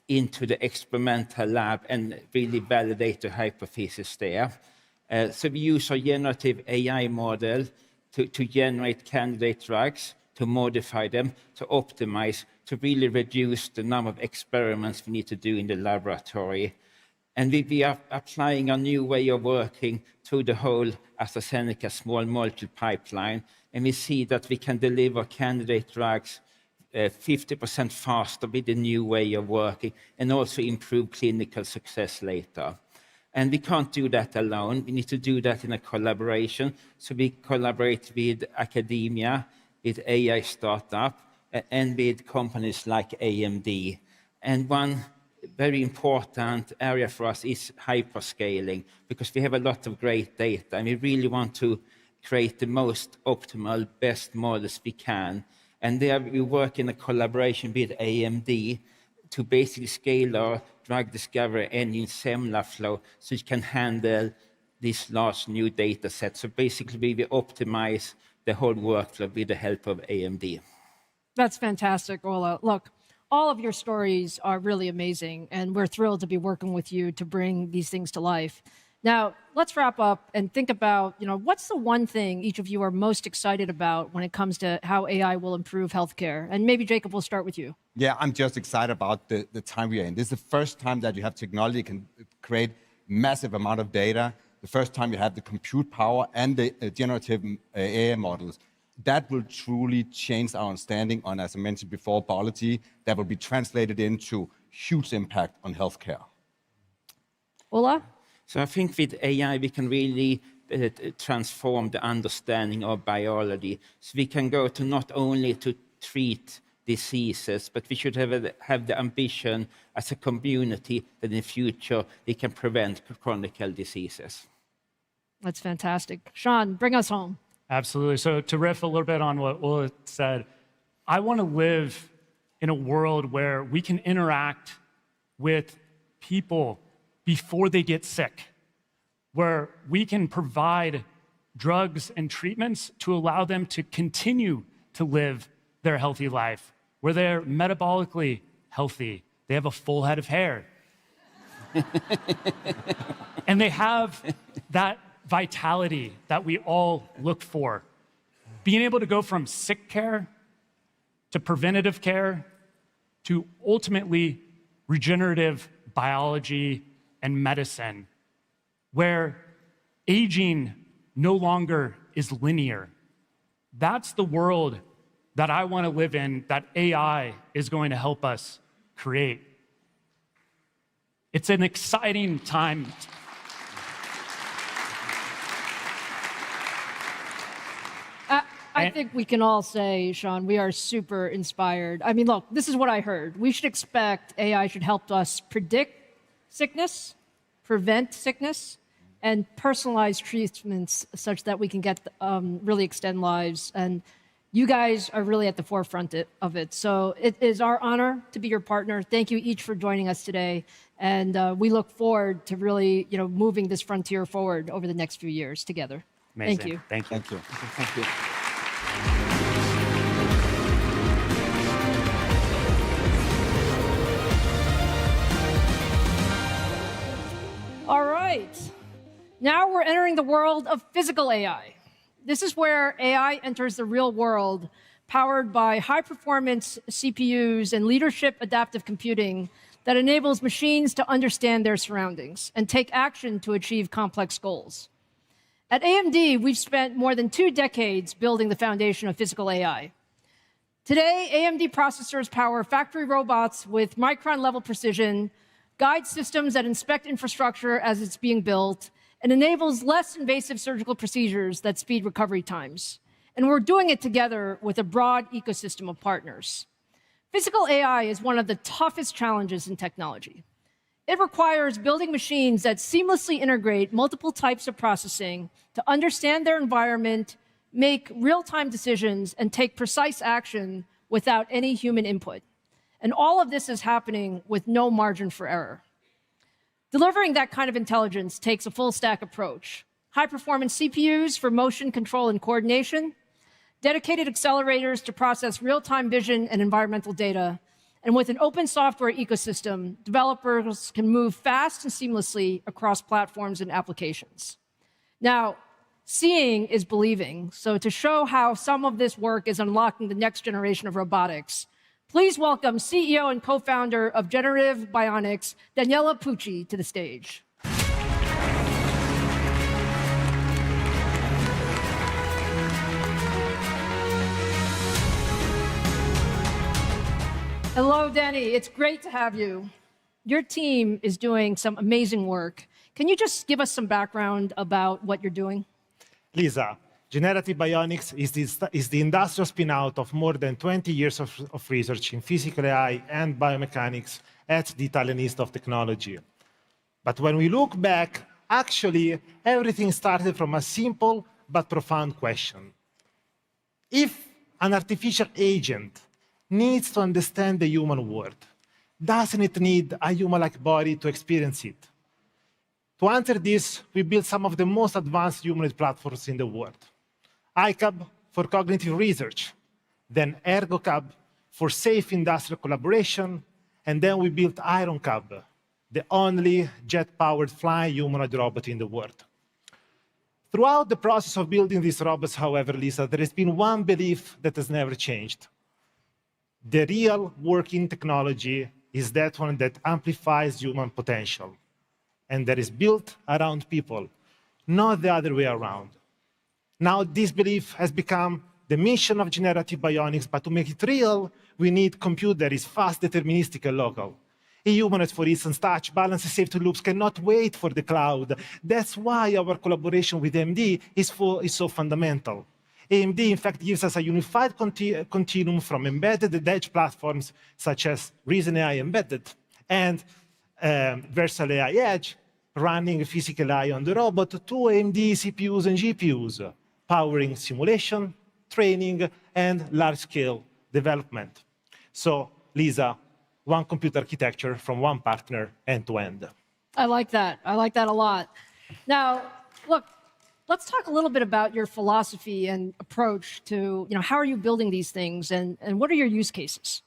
into the experimental lab and really validate the hypothesis there. So we use our generative AI model to generate candidate drugs, to modify them, to optimize, to really reduce the number of experiments we need to do in the laboratory. And we are applying a new way of working through the whole AstraZeneca small molecule pipeline. And we see that we can deliver candidate drugs 50% faster with the new way of working, and also improve clinical success later. And we can't do that alone. We need to do that in a collaboration. So we collaborate with academia, with AI startup, and with companies like AMD. And one very important area for us is hyperscaling, because we have a lot of great data, and we really want to create the most optimal, best models we can. And there we work in a collaboration with AMD to basically scale our drug discovery engine SemlaFlow so it can handle this large new data set. So basically we optimize the whole workflow with the help of AMD. That's fantastic, Ola. Look, all of your stories are really amazing, and we're thrilled to be working with you to bring these things to life. Now, let's wrap up and think about, what's the one thing each of you are most excited about when it comes to how AI will improve healthcare? And maybe, Jacob, we'll start with you. Yeah, I'm just excited about the time we are in. This is the first time that you have technology that can create massive amount of data, the first time you have the compute power and the generative AI models that will truly change our understanding on, as I mentioned before, biology, that will be translated into huge impact on healthcare. Ola? So I think with AI, we can really transform the understanding of biology. So we can go to not only to treat diseases, but we should have the ambition as a community that in the future we can prevent chronic diseases. That's fantastic. Sean, bring us home. Absolutely. So to riff a little bit on what Ola said, I want to live in a world where we can interact with people before they get sick, where we can provide drugs and treatments to allow them to continue to live their healthy life, where they're metabolically healthy, they have a full head of hair, and they have that vitality that we all look for. Being able to go from sick care to preventative care to ultimately regenerative biology and medicine, where aging no longer is linear. That's the world that I want to live in, that AI is going to help us create. It's an exciting time. I think we can all say, Sean, we are super inspired. I mean, look, this is what I heard. We should expect AI should help us predict sickness, prevent sickness, and personalize treatments such that we can get really extend lives. And you guys are really at the forefront of it. So it is our honor to be your partner. Thank you each for joining us today. And we look forward to really moving this frontier forward over the next few years together. Amazing. Thank you. Thank you. Thank you. Thank you. All right. Now we're entering the world of physical AI. This is where AI enters the real world, powered by high-performance CPUs and leadership adaptive computing that enables machines to understand their surroundings and take action to achieve complex goals. At AMD, we've spent more than 2 decades building the foundation of physical AI. Today, AMD processors power factory robots with micron-level precision, guide systems that inspect infrastructure as it's being built, and enables less invasive surgical procedures that speed recovery times. And we're doing it together with a broad ecosystem of partners. Physical AI is one of the toughest challenges in technology. It requires building machines that seamlessly integrate multiple types of processing to understand their environment, make real-time decisions, and take precise action without any human input. And all of this is happening with no margin for error. Delivering that kind of intelligence takes a full-stack approach. High-performance CPUs for motion control and coordination, dedicated accelerators to process real-time vision and environmental data, and with an open software ecosystem, developers can move fast and seamlessly across platforms and applications. Now, seeing is believing, so to show how some of this work is unlocking the next generation of robotics, please welcome CEO and co-founder of Generative Bionics, Daniela Pucci, to the stage. Hello, Danny. It's great to have you. Your team is doing some amazing work. Can you just give us some background about what you're doing? Lisa, Generative Bionics is the industrial spin-out of more than 20 years of research in physical AI and biomechanics at the Italian East of Technology. But when we look back, actually, everything started from a simple but profound question. If an artificial agent needs to understand the human world, doesn't it need a human-like body to experience it? To answer this, we built some of the most advanced humanoid platforms in the world. iCub for cognitive research, then ErgoCub for safe industrial collaboration, and then we built IronCub, the only jet-powered flying humanoid robot in the world. Throughout the process of building these robots, however, Lisa, there has been one belief that has never changed. The real working technology is that one that amplifies human potential and that is built around people, not the other way around. Now, this belief has become the mission of generative bionics, but to make it real, we need compute that is fast, deterministic, and local. In humanoids, for instance, touch, balance, and safety loops cannot wait for the cloud. That's why our collaboration with AMD is so fundamental. AMD, in fact, gives us a unified continuum from embedded and edge platforms such as Ryzen AI Embedded and Versal AI Edge, running physical AI on the robot, to AMD CPUs and GPUs, powering simulation, training, and large-scale development. So, Lisa, one compute architecture from one partner end-to-end. I like that. I like that a lot. Now, look, let's talk a little bit about your philosophy and approach to, how are you building these things and what are your use cases?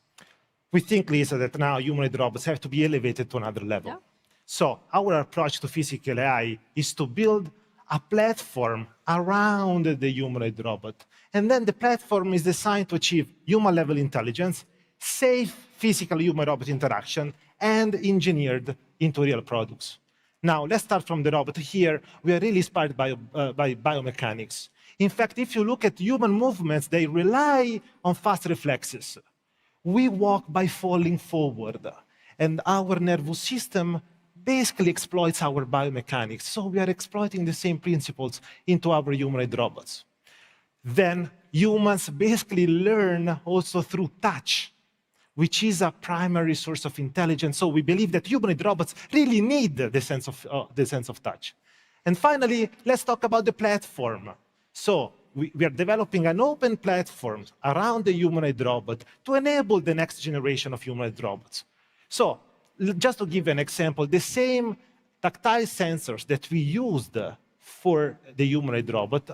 We think, Lisa, that now humanoid robots have to be elevated to another level. Yeah. So our approach to physical AI is to build a platform around the humanoid robot. And then the platform is designed to achieve human-level intelligence, safe physical human-robot interaction, and engineered into real products. Now, let's start from the robot. Here, we are really inspired by biomechanics. In fact, if you look at human movements, they rely on fast reflexes. We walk by falling forward, and our nervous system basically exploits our biomechanics. So we are exploiting the same principles into our humanoid robots. Then humans basically learn also through touch, which is a primary source of intelligence. So we believe that humanoid robots really need the sense of touch. And finally, let's talk about the platform. So we are developing an open platform around the humanoid robot to enable the next generation of humanoid robots. So just to give an example, the same tactile sensors that we used for the humanoid robot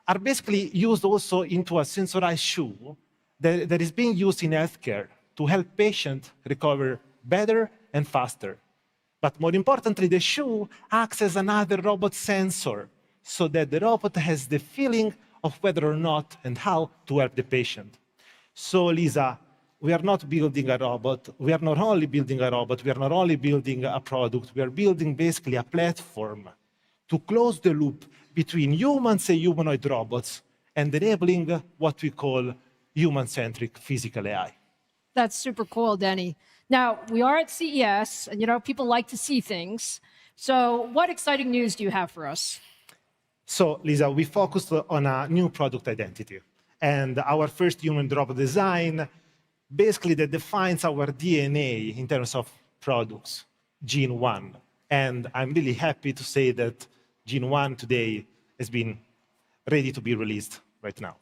are basically used also into a sensorized shoe that is being used in healthcare to help patients recover better and faster. But more importantly, the shoe acts as another robot sensor so that the robot has the feeling of whether or not and how to help the patient. So, Lisa, we are not building a robot. We are not only building a robot. We are not only building a product. We are building basically a platform to close the loop between humans and humanoid robots and enabling what we call human-centric physical AI. That's super cool, Denny. Now, we are at CES, and people like to see things. So what exciting news do you have for us? So, Lisa, we focused on a new product identity. And our first human robot design, basically that defines our DNA in terms of products, Gene 1. And I'm really happy to say that Gene 1 today has been ready to be released right now.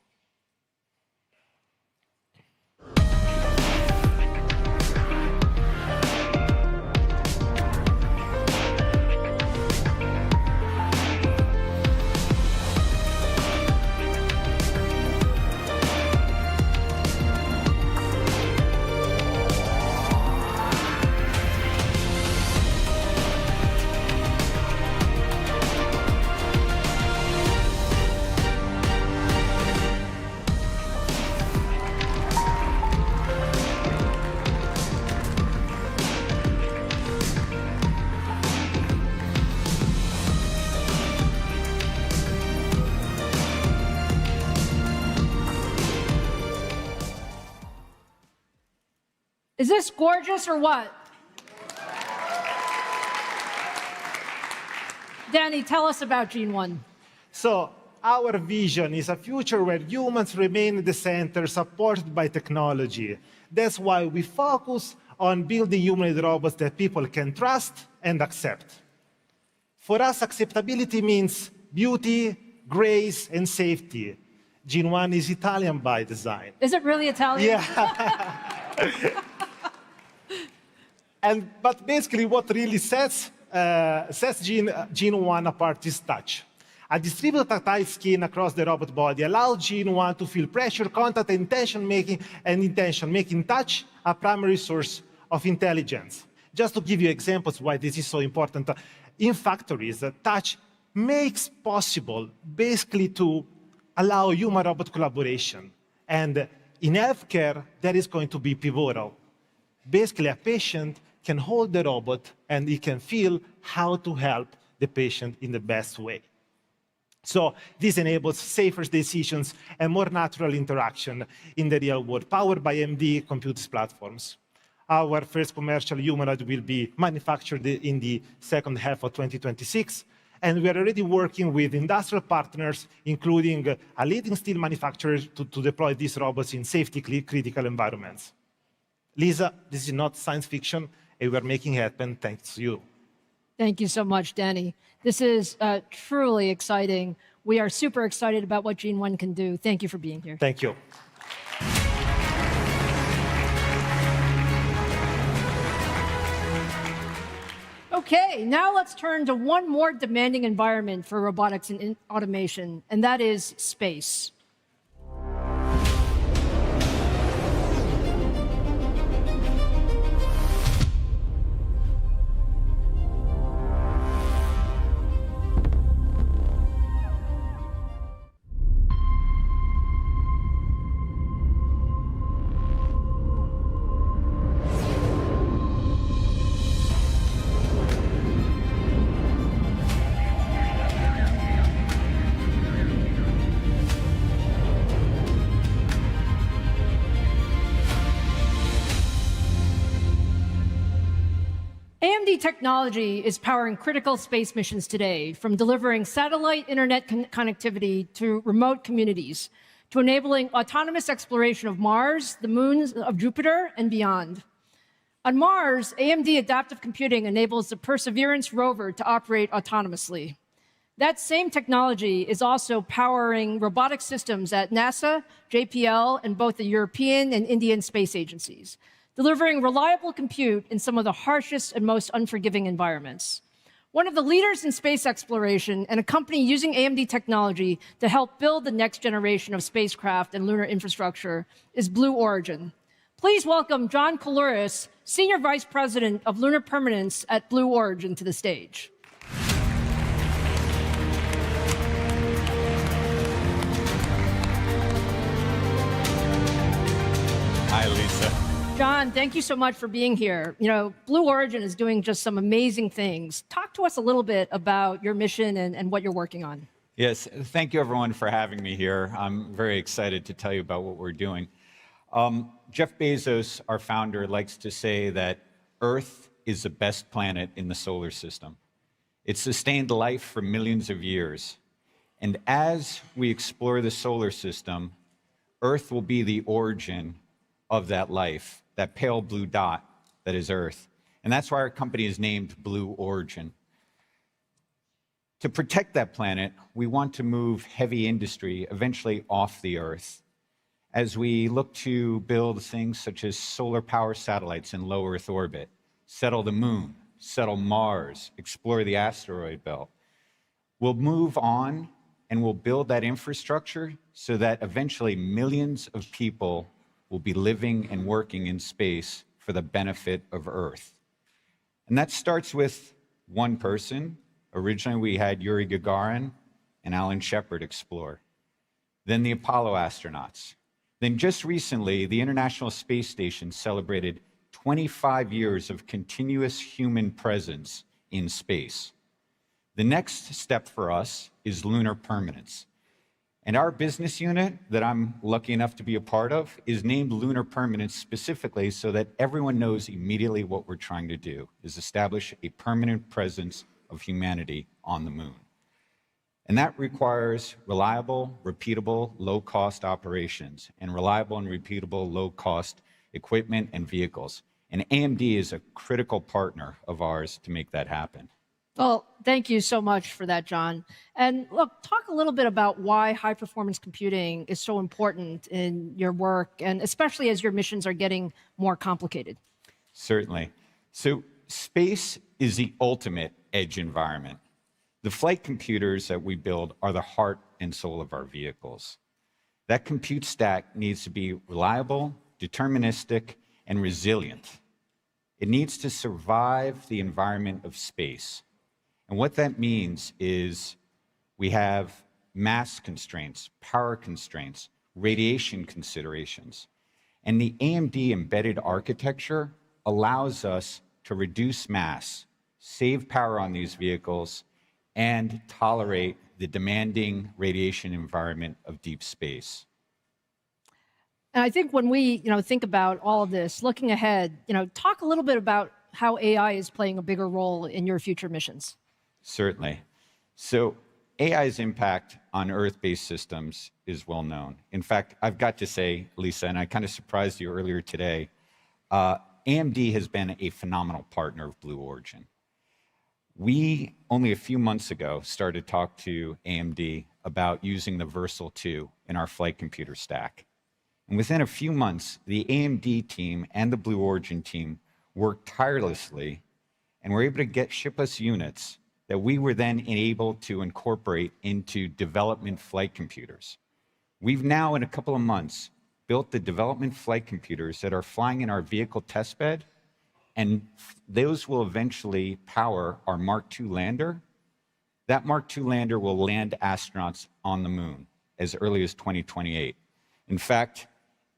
Is this gorgeous or what? Danny, tell us about Gene 1. So our vision is a future where humans remain at the center, supported by technology. That's why we focus on building humanoid robots that people can trust and accept. For us, acceptability means beauty, grace, and safety. Gene 1 is Italian by design. Is it really Italian? Yeah. But basically, what really sets Gene 1 apart is touch. A distributed tactile skin across the robot body allows Gene 1 to feel pressure, contact, and intention, making touch a primary source of intelligence. Just to give you examples why this is so important, in factories, touch makes possible basically to allow human-robot collaboration. And in healthcare, that is going to be pivotal. Basically, a patient can hold the robot and he can feel how to help the patient in the best way. So this enables safer decisions and more natural interaction in the real world, powered by AMD compute platforms. Our first commercial humanoid will be manufactured in the second half of 2026, and we are already working with industrial partners, including a leading steel manufacturer, to deploy these robots in safety-critical environments. Lisa, this is not science fiction, and we are making it happen thanks to you. Thank you so much, Danny. This is truly exciting. We are super excited about what Gene 1 can do. Thank you for being here. Thank you. Okay, now let's turn to one more demanding environment for robotics and automation, and that is space. AMD technology is powering critical space missions today, from delivering satellite internet connectivity to remote communities, to enabling autonomous exploration of Mars, the moons of Jupiter, and beyond. On Mars, AMD adaptive computing enables the Perseverance rover to operate autonomously. That same technology is also powering robotic systems at NASA, JPL, and both the European and Indian space agencies, delivering reliable compute in some of the harshest and most unforgiving environments. One of the leaders in space exploration and a company using AMD technology to help build the next generation of spacecraft and lunar infrastructure is Blue Origin. Please welcome John Koulouris, Senior Vice President of Lunar Permanence at Blue Origin, to the stage. Hi, Lisa. John, thank you so much for being here. You know, Blue Origin is doing just some amazing things. Talk to us a little bit about your mission and what you're working on. Yes, thank you everyone for having me here. I'm very excited to tell you about what we're doing. Jeff Bezos, our founder, likes to say that Earth is the best planet in the solar system. It's sustained life for millions of years. And as we explore the solar system, Earth will be the origin of that life, that pale blue dot that is Earth. And that's why our company is named Blue Origin. To protect that planet, we want to move heavy industry eventually off the Earth as we look to build things such as solar power satellites in low Earth orbit, settle the moon, settle Mars, explore the asteroid belt. We'll move on and we'll build that infrastructure so that eventually millions of people will be living and working in space for the benefit of Earth. And that starts with one person. Originally, we had Yuri Gagarin and Alan Shepard explore. Then the Apollo astronauts. Then just recently, the International Space Station celebrated 25 years of continuous human presence in space. The next step for us is lunar permanence. And our business unit that I'm lucky enough to be a part of is named Lunar Permanence specifically so that everyone knows immediately what we're trying to do, is establish a permanent presence of humanity on the moon. And that requires reliable, repeatable, low-cost operations and reliable and repeatable, low-cost equipment and vehicles. And AMD is a critical partner of ours to make that happen. Well, thank you so much for that, John. And look, talk a little bit about why high-performance computing is so important in your work, and especially as your missions are getting more complicated. Certainly. So space is the ultimate edge environment. The flight computers that we build are the heart and soul of our vehicles. That compute stack needs to be reliable, deterministic, and resilient. It needs to survive the environment of space. And what that means is we have mass constraints, power constraints, radiation considerations. And the AMD embedded architecture allows us to reduce mass, save power on these vehicles, and tolerate the demanding radiation environment of deep space. And I think when we think about all of this, looking ahead, talk a little bit about how AI is playing a bigger role in your future missions. Certainly. So AI's impact on Earth-based systems is well known. In fact, I've got to say, Lisa, and I kind of surprised you earlier today, AMD has been a phenomenal partner of Blue Origin. We, only a few months ago, started to talk to AMD about using the Versal 2 in our flight computer stack. And within a few months, the AMD team and the Blue Origin team worked tirelessly and were able to ship us units that we were then able to incorporate into development flight computers. We've now, in a couple of months, built the development flight computers that are flying in our vehicle testbed, and those will eventually power our Mark II lander. That Mark II lander will land astronauts on the moon as early as 2028. In fact,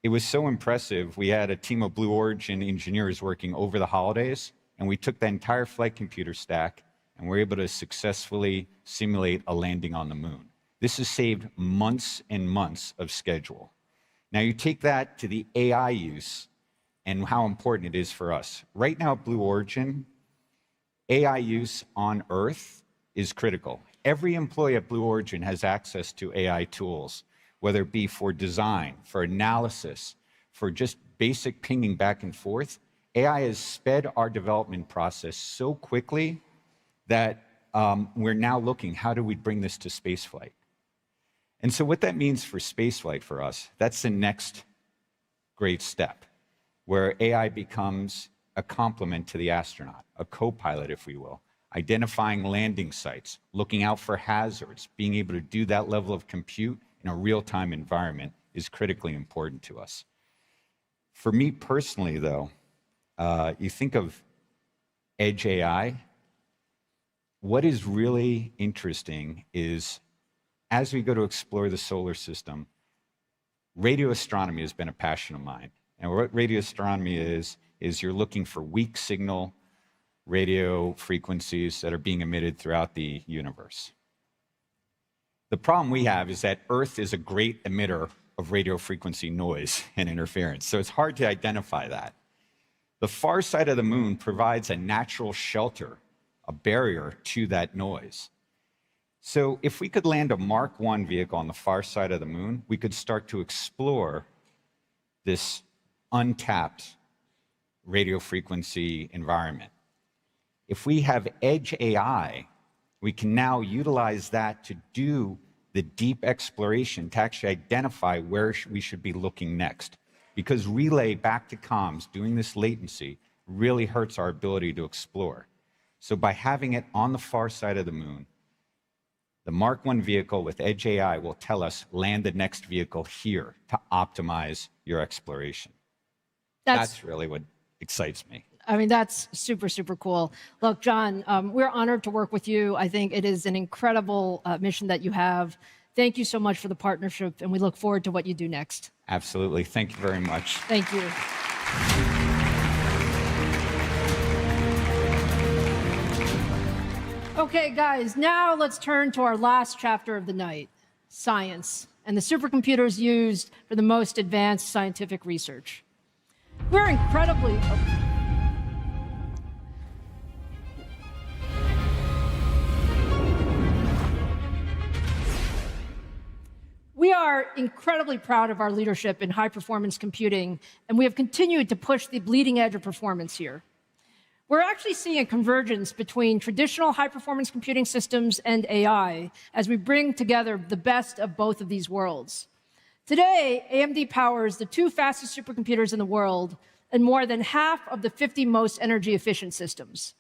it was so impressive, we had a team of Blue Origin engineers working over the holidays, and we took the entire flight computer stack and were able to successfully simulate a landing on the moon. This has saved months and months of schedule. Now you take that to the AI use and how important it is for us. Right now at Blue Origin, AI use on Earth is critical. Every employee at Blue Origin has access to AI tools, whether it be for design, for analysis, for just basic pinging back and forth. AI has sped our development process so quickly that we're now looking, how do we bring this to spaceflight? And so what that means for spaceflight for us, that's the next great step, where AI becomes a complement to the astronaut, a co-pilot, if we will, identifying landing sites, looking out for hazards, being able to do that level of compute in a real-time environment is critically important to us. For me personally, though, you think of edge AI. What is really interesting is, as we go to explore the solar system, radio astronomy has been a passion of mine. And what radio astronomy is you're looking for weak signal radio frequencies that are being emitted throughout the universe. The problem we have is that Earth is a great emitter of radio frequency noise and interference, so it's hard to identify that. The far side of the moon provides a natural shelter, a barrier to that noise. So if we could land a Mark I vehicle on the far side of the moon, we could start to explore this untapped radio frequency environment. If we have edge AI, we can now utilize that to do the deep exploration to actually identify where we should be looking next. Because relay back to comms, doing this latency, really hurts our ability to explore. So by having it on the far side of the moon, the Mark I vehicle with edge AI will tell us, land the next vehicle here to optimize your exploration. That's really what excites me. I mean, that's super, super cool. Look, John, we're honored to work with you. I think it is an incredible mission that you have. Thank you so much for the partnership, and we look forward to what you do next. Absolutely. Thank you very much. Thank you. Okay, guys, now let's turn to our last chapter of the night, science, and the supercomputers used for the most advanced scientific research. We're incredibly... We are incredibly proud of our leadership in high-performance computing, and we have continued to push the bleeding edge of performance here. We're actually seeing a convergence between traditional high-performance computing systems and AI as we bring together the best of both of these worlds. Today, AMD powers the 2 fastest supercomputers in the world and more than half of the 50 most energy-efficient systems.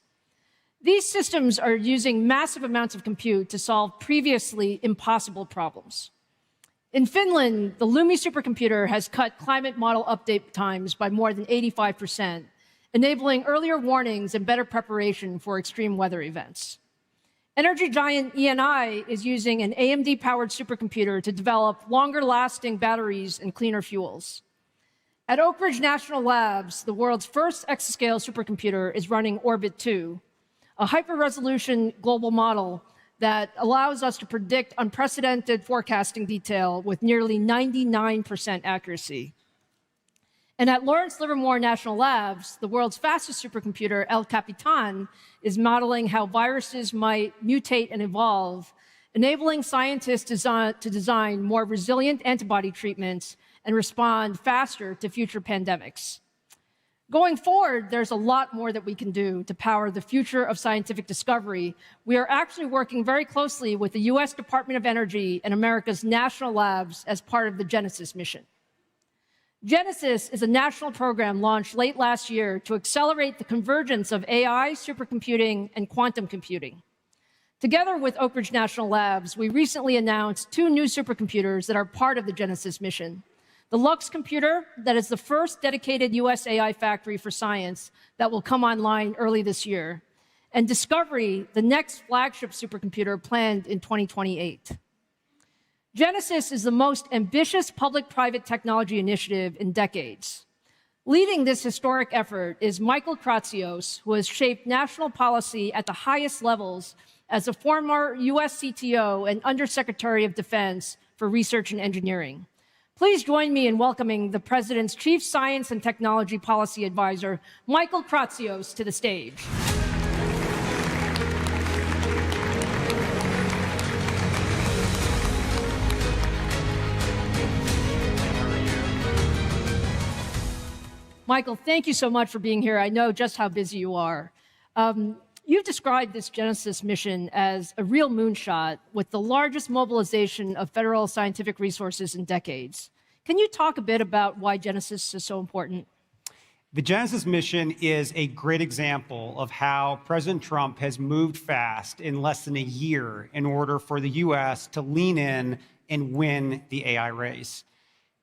These systems are using massive amounts of compute to solve previously impossible problems. In Finland, the Luma supercomputer has cut climate model update times by more than 85%, enabling earlier warnings and better preparation for extreme weather events. Energy giant ENI is using an AMD-powered supercomputer to develop longer-lasting batteries and cleaner fuels. At Oak Ridge National Labs, the world's first exascale supercomputer is running Orbit 2, a hyper-resolution global model that allows us to predict unprecedented forecasting detail with nearly 99% accuracy. And at Lawrence Livermore National Labs, the world's fastest supercomputer, El Capitan, is modeling how viruses might mutate and evolve, enabling scientists to design more resilient antibody treatments and respond faster to future pandemics. Going forward, there's a lot more that we can do to power the future of scientific discovery. We are actually working very closely with the US Department of Energy and America's national labs as part of the Genesis mission. Genesis is a national program launched late last year to accelerate the convergence of AI, supercomputing, and quantum computing. Together with Oak Ridge National Labs, we recently announced 2 new supercomputers that are part of the Genesis mission. The Lux computer, that is the first dedicated US AI factory for science that will come online early this year, and Discovery, the next flagship supercomputer planned in 2028. Genesis is the most ambitious public-private technology initiative in decades. Leading this historic effort is Michael Kratsios, who has shaped national policy at the highest levels as a former US CTO and Undersecretary of Defense for Research and Engineering. Please join me in welcoming the President's Chief Science and Technology Policy Advisor, Michael Kratsios, to the stage. Michael, thank you so much for being here. I know just how busy you are. You've described this Genesis mission as a real moonshot with the largest mobilization of federal scientific resources in decades. Can you talk a bit about why Genesis is so important? The Genesis mission is a great example of how President Trump has moved fast in less than a year in order for the US to lean in and win the AI race.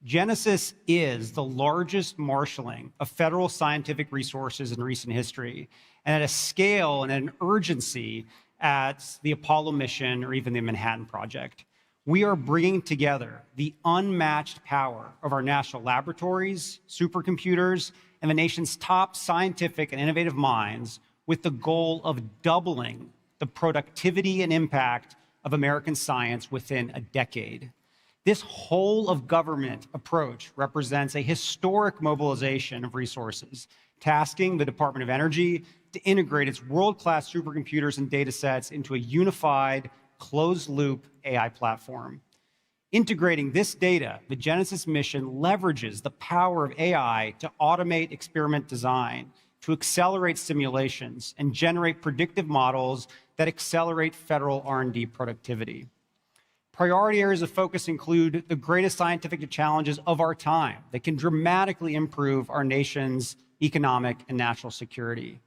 Genesis is the largest marshaling of federal scientific resources in recent history, and at a scale and an urgency at the Apollo mission or even the Manhattan Project. We are bringing together the unmatched power of our national laboratories, supercomputers, and the nation's top scientific and innovative minds with the goal of doubling the productivity and impact of American science within a decade. This whole of government approach represents a historic mobilization of resources, tasking the Department of Energy to integrate its world-class supercomputers and data sets into a unified, closed-loop AI platform. Integrating this data, the Genesis mission leverages the power of AI to automate experiment design, to accelerate simulations, and generate predictive models that accelerate federal R&D productivity. Priority areas of focus include the greatest scientific challenges of our time that can dramatically improve our nation's economic and national security.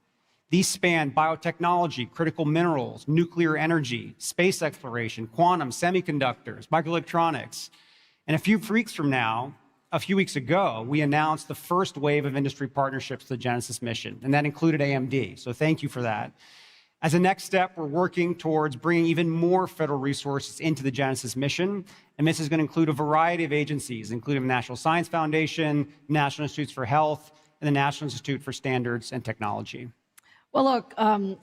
These span biotechnology, critical minerals, nuclear energy, space exploration, quantum, semiconductors, microelectronics. And a few weeks ago, we announced the first wave of industry partnerships to the Genesis mission, and that included AMD. So thank you for that. As a next step, we're working towards bringing even more federal resources into the Genesis mission, and this is going to include a variety of agencies, including the National Science Foundation, National Institutes for Health, and the National Institute for Standards and Technology. Well, look,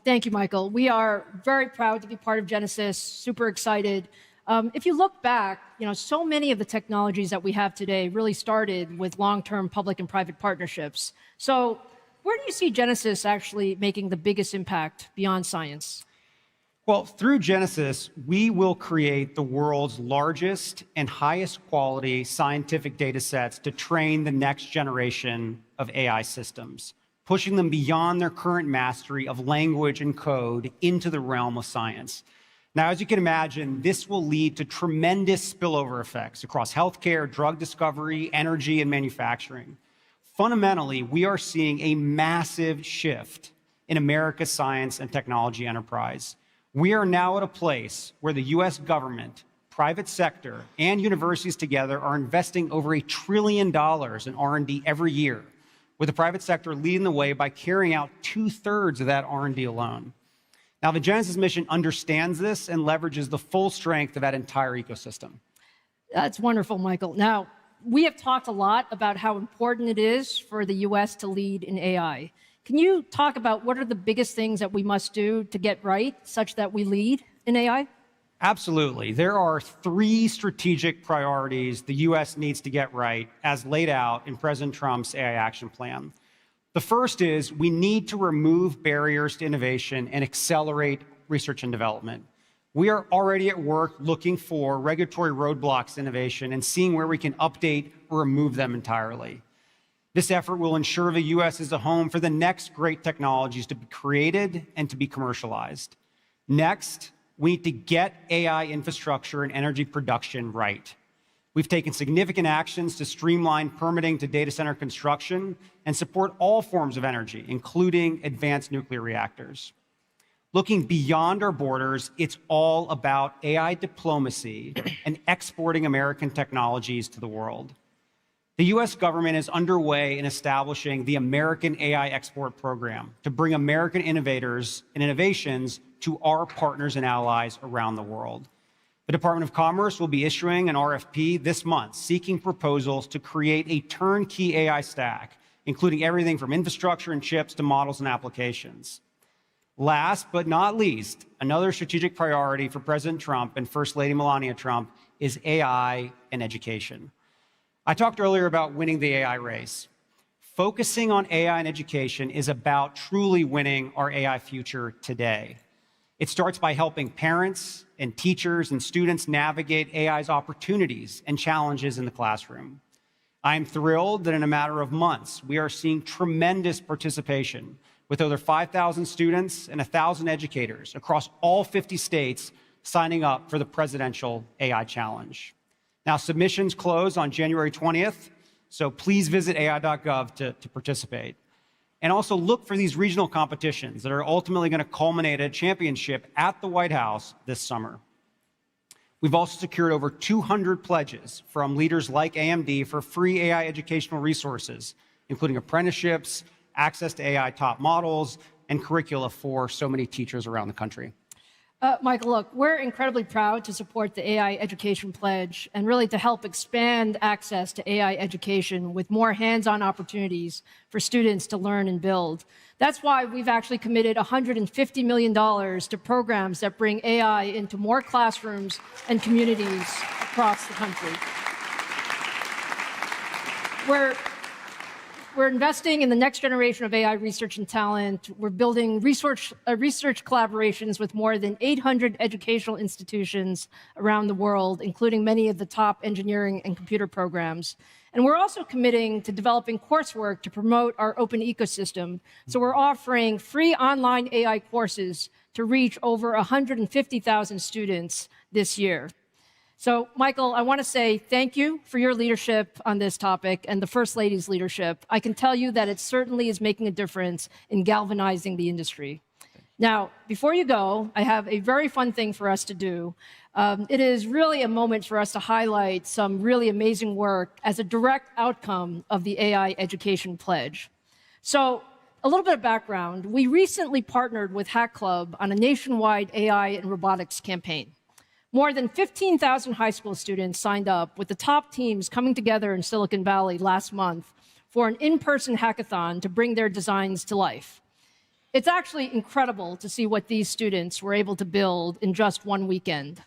thank you, Michael. We are very proud to be part of Genesis, super excited. If you look back, so many of the technologies that we have today really started with long-term public and private partnerships. So where do you see Genesis actually making the biggest impact beyond science? Well, through Genesis, we will create the world's largest and highest quality scientific data sets to train the next generation of AI systems, pushing them beyond their current mastery of language and code into the realm of science. Now, as you can imagine, this will lead to tremendous spillover effects across healthcare, drug discovery, energy, and manufacturing. Fundamentally, we are seeing a massive shift in America's science and technology enterprise. We are now at a place where the US government, private sector, and universities together are investing over $1 trillion in R&D every year, with the private sector leading the way by carrying out 2/3 of that R&D alone. Now, the Genesis mission understands this and leverages the full strength of that entire ecosystem. That's wonderful, Michael. Now, we have talked a lot about how important it is for the US to lead in AI. Can you talk about what are the biggest things that we must do to get right such that we lead? in AI? Absolutely. There are 3 strategic priorities the US needs to get right as laid out in President Trump's AI action plan. The first is we need to remove barriers to innovation and accelerate research and development. We are already at work looking for regulatory roadblocks to innovation and seeing where we can update or remove them entirely. This effort will ensure the US is a home for the next great technologies to be created and to be commercialized. Next, we need to get AI infrastructure and energy production right. We've taken significant actions to streamline permitting to data center construction and support all forms of energy, including advanced nuclear reactors. Looking beyond our borders, it's all about AI diplomacy and exporting American technologies to the world. The US government is underway in establishing the American AI Export Program to bring American innovators and innovations to our partners and allies around the world. The Department of Commerce will be issuing an RFP this month seeking proposals to create a turnkey AI stack, including everything from infrastructure and chips to models and applications. Last but not least, another strategic priority for President Trump and First Lady Melania Trump is AI and education. I talked earlier about winning the AI race. Focusing on AI and education is about truly winning our AI future today. It starts by helping parents and teachers and students navigate AI's opportunities and challenges in the classroom. I am thrilled that in a matter of months, we are seeing tremendous participation with over 5,000 students and 1,000 educators across all 50 states signing up for the Presidential AI Challenge. Now, submissions close on January 20th, so please visit ai.gov to participate. And also look for these regional competitions that are ultimately going to culminate at a championship at the White House this summer. We've also secured over 200 pledges from leaders like AMD for free AI educational resources, including apprenticeships, access to AI top models, and curricula for so many teachers around the country. Michael, look, we're incredibly proud to support the AI Education Pledge and really to help expand access to AI education with more hands-on opportunities for students to learn and build. That's why we've actually committed $150 million to programs that bring AI into more classrooms and communities across the country. We're investing in the next generation of AI research and talent. We're building research collaborations with more than 800 educational institutions around the world, including many of the top engineering and computer programs. And we're also committing to developing coursework to promote our open ecosystem. So we're offering free online AI courses to reach over 150,000 students this year. So, Michael, I want to say thank you for your leadership on this topic and the First Lady's leadership. I can tell you that it certainly is making a difference in galvanizing the industry. Now, before you go, I have a very fun thing for us to do. It is really a moment for us to highlight some really amazing work as a direct outcome of the AI Education Pledge. So, a little bit of background. We recently partnered with Hack Club on a nationwide AI and robotics campaign. More than 15,000 high school students signed up, with the top teams coming together in Silicon Valley last month for an in-person hackathon to bring their designs to life. It's actually incredible to see what these students were able to build in just one weekend.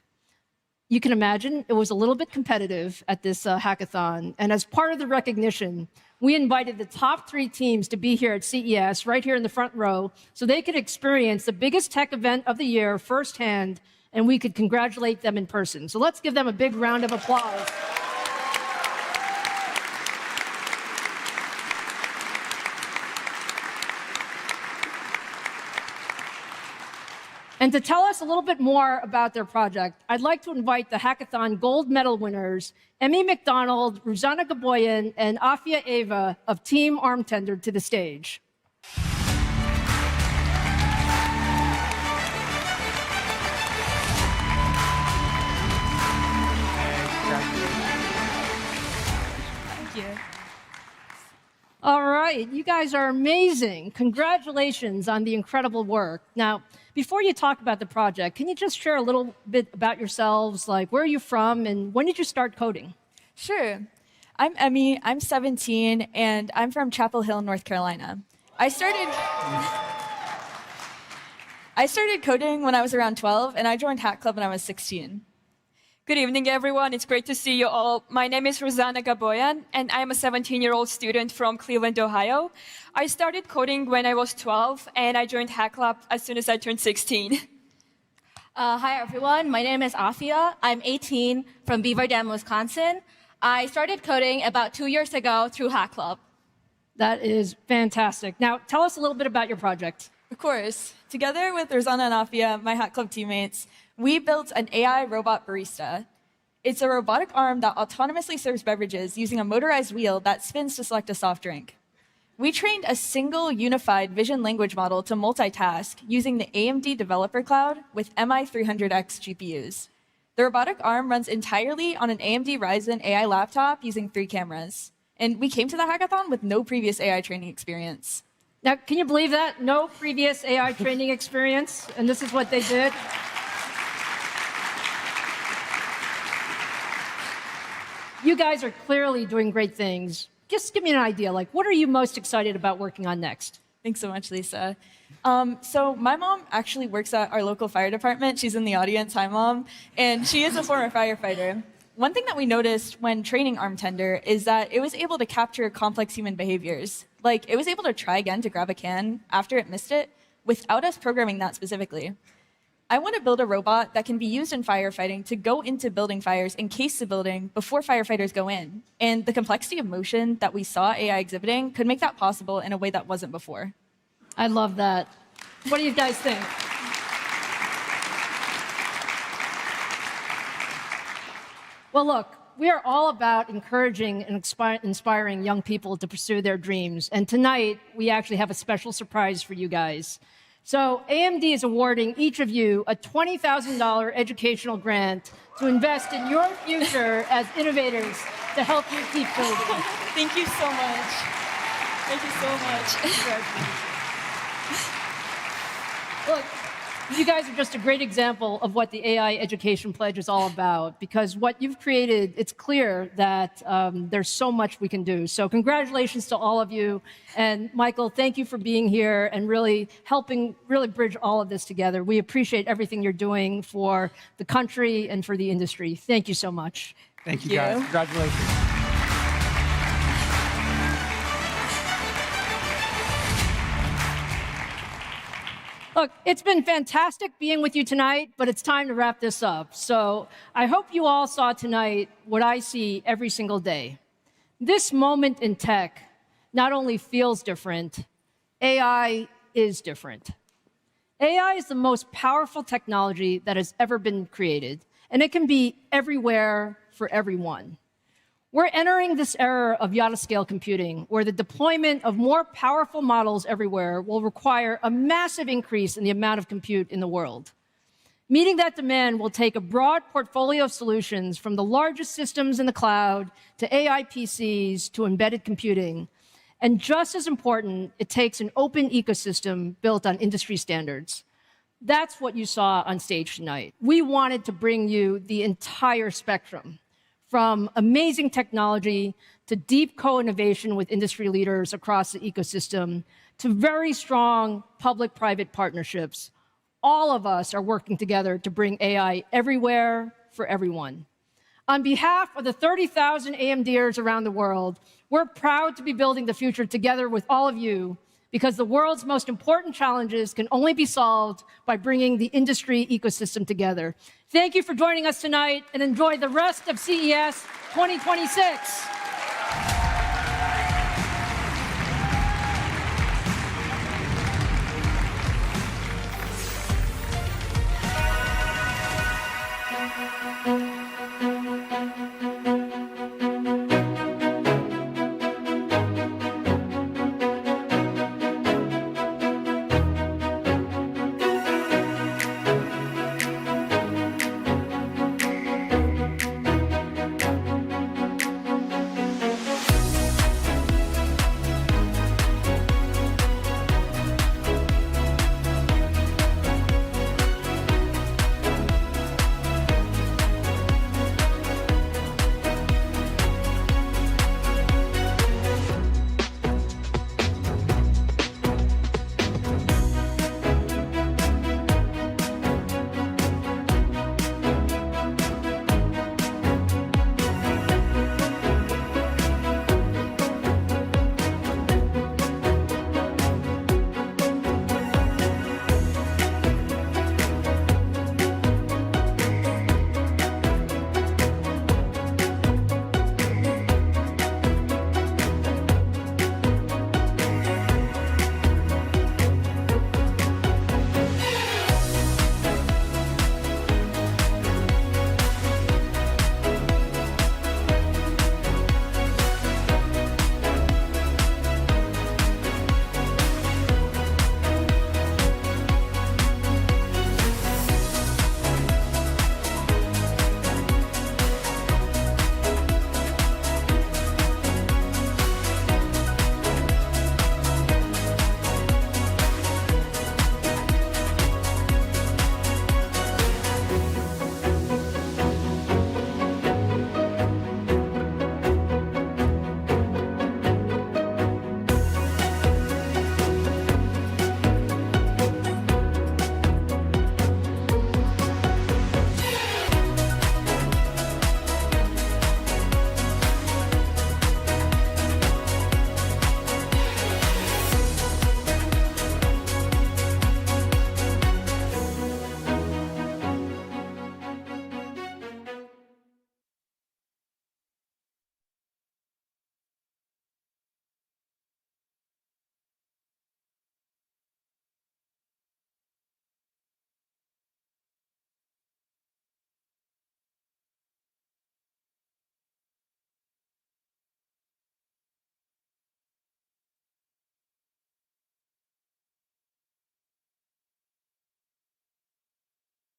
You can imagine it was a little bit competitive at this hackathon, and as part of the recognition, we invited the top 3 teams to be here at CES, right here in the front row, so they could experience the biggest tech event of the year firsthand, and we could congratulate them in person. So let's give them a big round of applause. And to tell us a little bit more about their project, I'd like to invite the hackathon gold medal winners, Emmy McDonald, Ruzana Gaboyan, and Afia Ava of Team Arm Tender to the stage. All right, you guys are amazing. Congratulations on the incredible work. Now, before you talk about the project, can you just share a little bit about yourselves, like where are you from and when did you start coding? Sure. I'm Emmy, I'm 17, and I'm from Chapel Hill, North Carolina. I I started coding when I was around 12, and I joined Hack Club when I was 16. Good evening, everyone. It's great to see you all. My name is Rosanna Gaboyan, and I'm a 17-year-old student from Cleveland, Ohio. I started coding when I was 12, and I joined Hack Club as soon as I turned 16. Hi, everyone. My name is Afia. I'm 18 from Beaver Dam, Wisconsin. I started coding about 2 years ago through Hack Club. That is fantastic. Now, tell us a little bit about your project. Of course. Together with Rosanna and Afia, my Hack Club teammates, we built an AI robot barista. It's a robotic arm that autonomously serves beverages using a motorized wheel that spins to select a soft drink. We trained a single unified vision language model to multitask using the AMD Developer Cloud with MI300X GPUs. The robotic arm runs entirely on an AMD Ryzen AI laptop using 3 cameras. And we came to the hackathon with no previous AI training experience. Now, can you believe that? No previous AI training experience, and this is what they did? You guys are clearly doing great things. Just give me an idea, like, what are you most excited about working on next? Thanks so much, Lisa. So my mom actually works at our local fire department. She's in the audience. Hi, Mom. And she is a former firefighter. One thing that we noticed when training Arm Tender is that it was able to capture complex human behaviors. Like, it was able to try again to grab a can after it missed it without us programming that specifically. I want to build a robot that can be used in firefighting to go into building fires and case the building before firefighters go in. And the complexity of motion that we saw AI exhibiting could make that possible in a way that wasn't before. I love that. What do you guys think? Well, look, we are all about encouraging and inspiring young people to pursue their dreams. And tonight, we actually have a special surprise for you guys. So AMD is awarding each of you a $20,000 educational grant to invest in your future as innovators to help you keep building. Thank you so much. Thank you so much. Look, you guys are just a great example of what the AI Education Pledge is all about, because what you've created, it's clear that there's so much we can do. So congratulations to all of you. And Michael, thank you for being here and really helping bridge all of this together. We appreciate everything you're doing for the country and for the industry. Thank you so much. Thank you, guys. Congratulations. Look, it's been fantastic being with you tonight, but it's time to wrap this up. So I hope you all saw tonight what I see every single day. This moment in tech not only feels different, AI is different. AI is the most powerful technology that has ever been created, and it can be everywhere for everyone. We're entering this era of yacht-scale computing, where the deployment of more powerful models everywhere will require a massive increase in the amount of compute in the world. Meeting that demand will take a broad portfolio of solutions, from the largest systems in the cloud to AI PCs to embedded computing. And just as important, it takes an open ecosystem built on industry standards. That's what you saw on stage tonight. We wanted to bring you the entire spectrum, from amazing technology to deep co-innovation with industry leaders across the ecosystem, to very strong public-private partnerships. All of us are working together to bring AI everywhere for everyone. On behalf of the 30,000 AMDers around the world, we're proud to be building the future together with all of you, because the world's most important challenges can only be solved by bringing the industry ecosystem together. Thank you for joining us tonight, and enjoy the rest of CES 2026.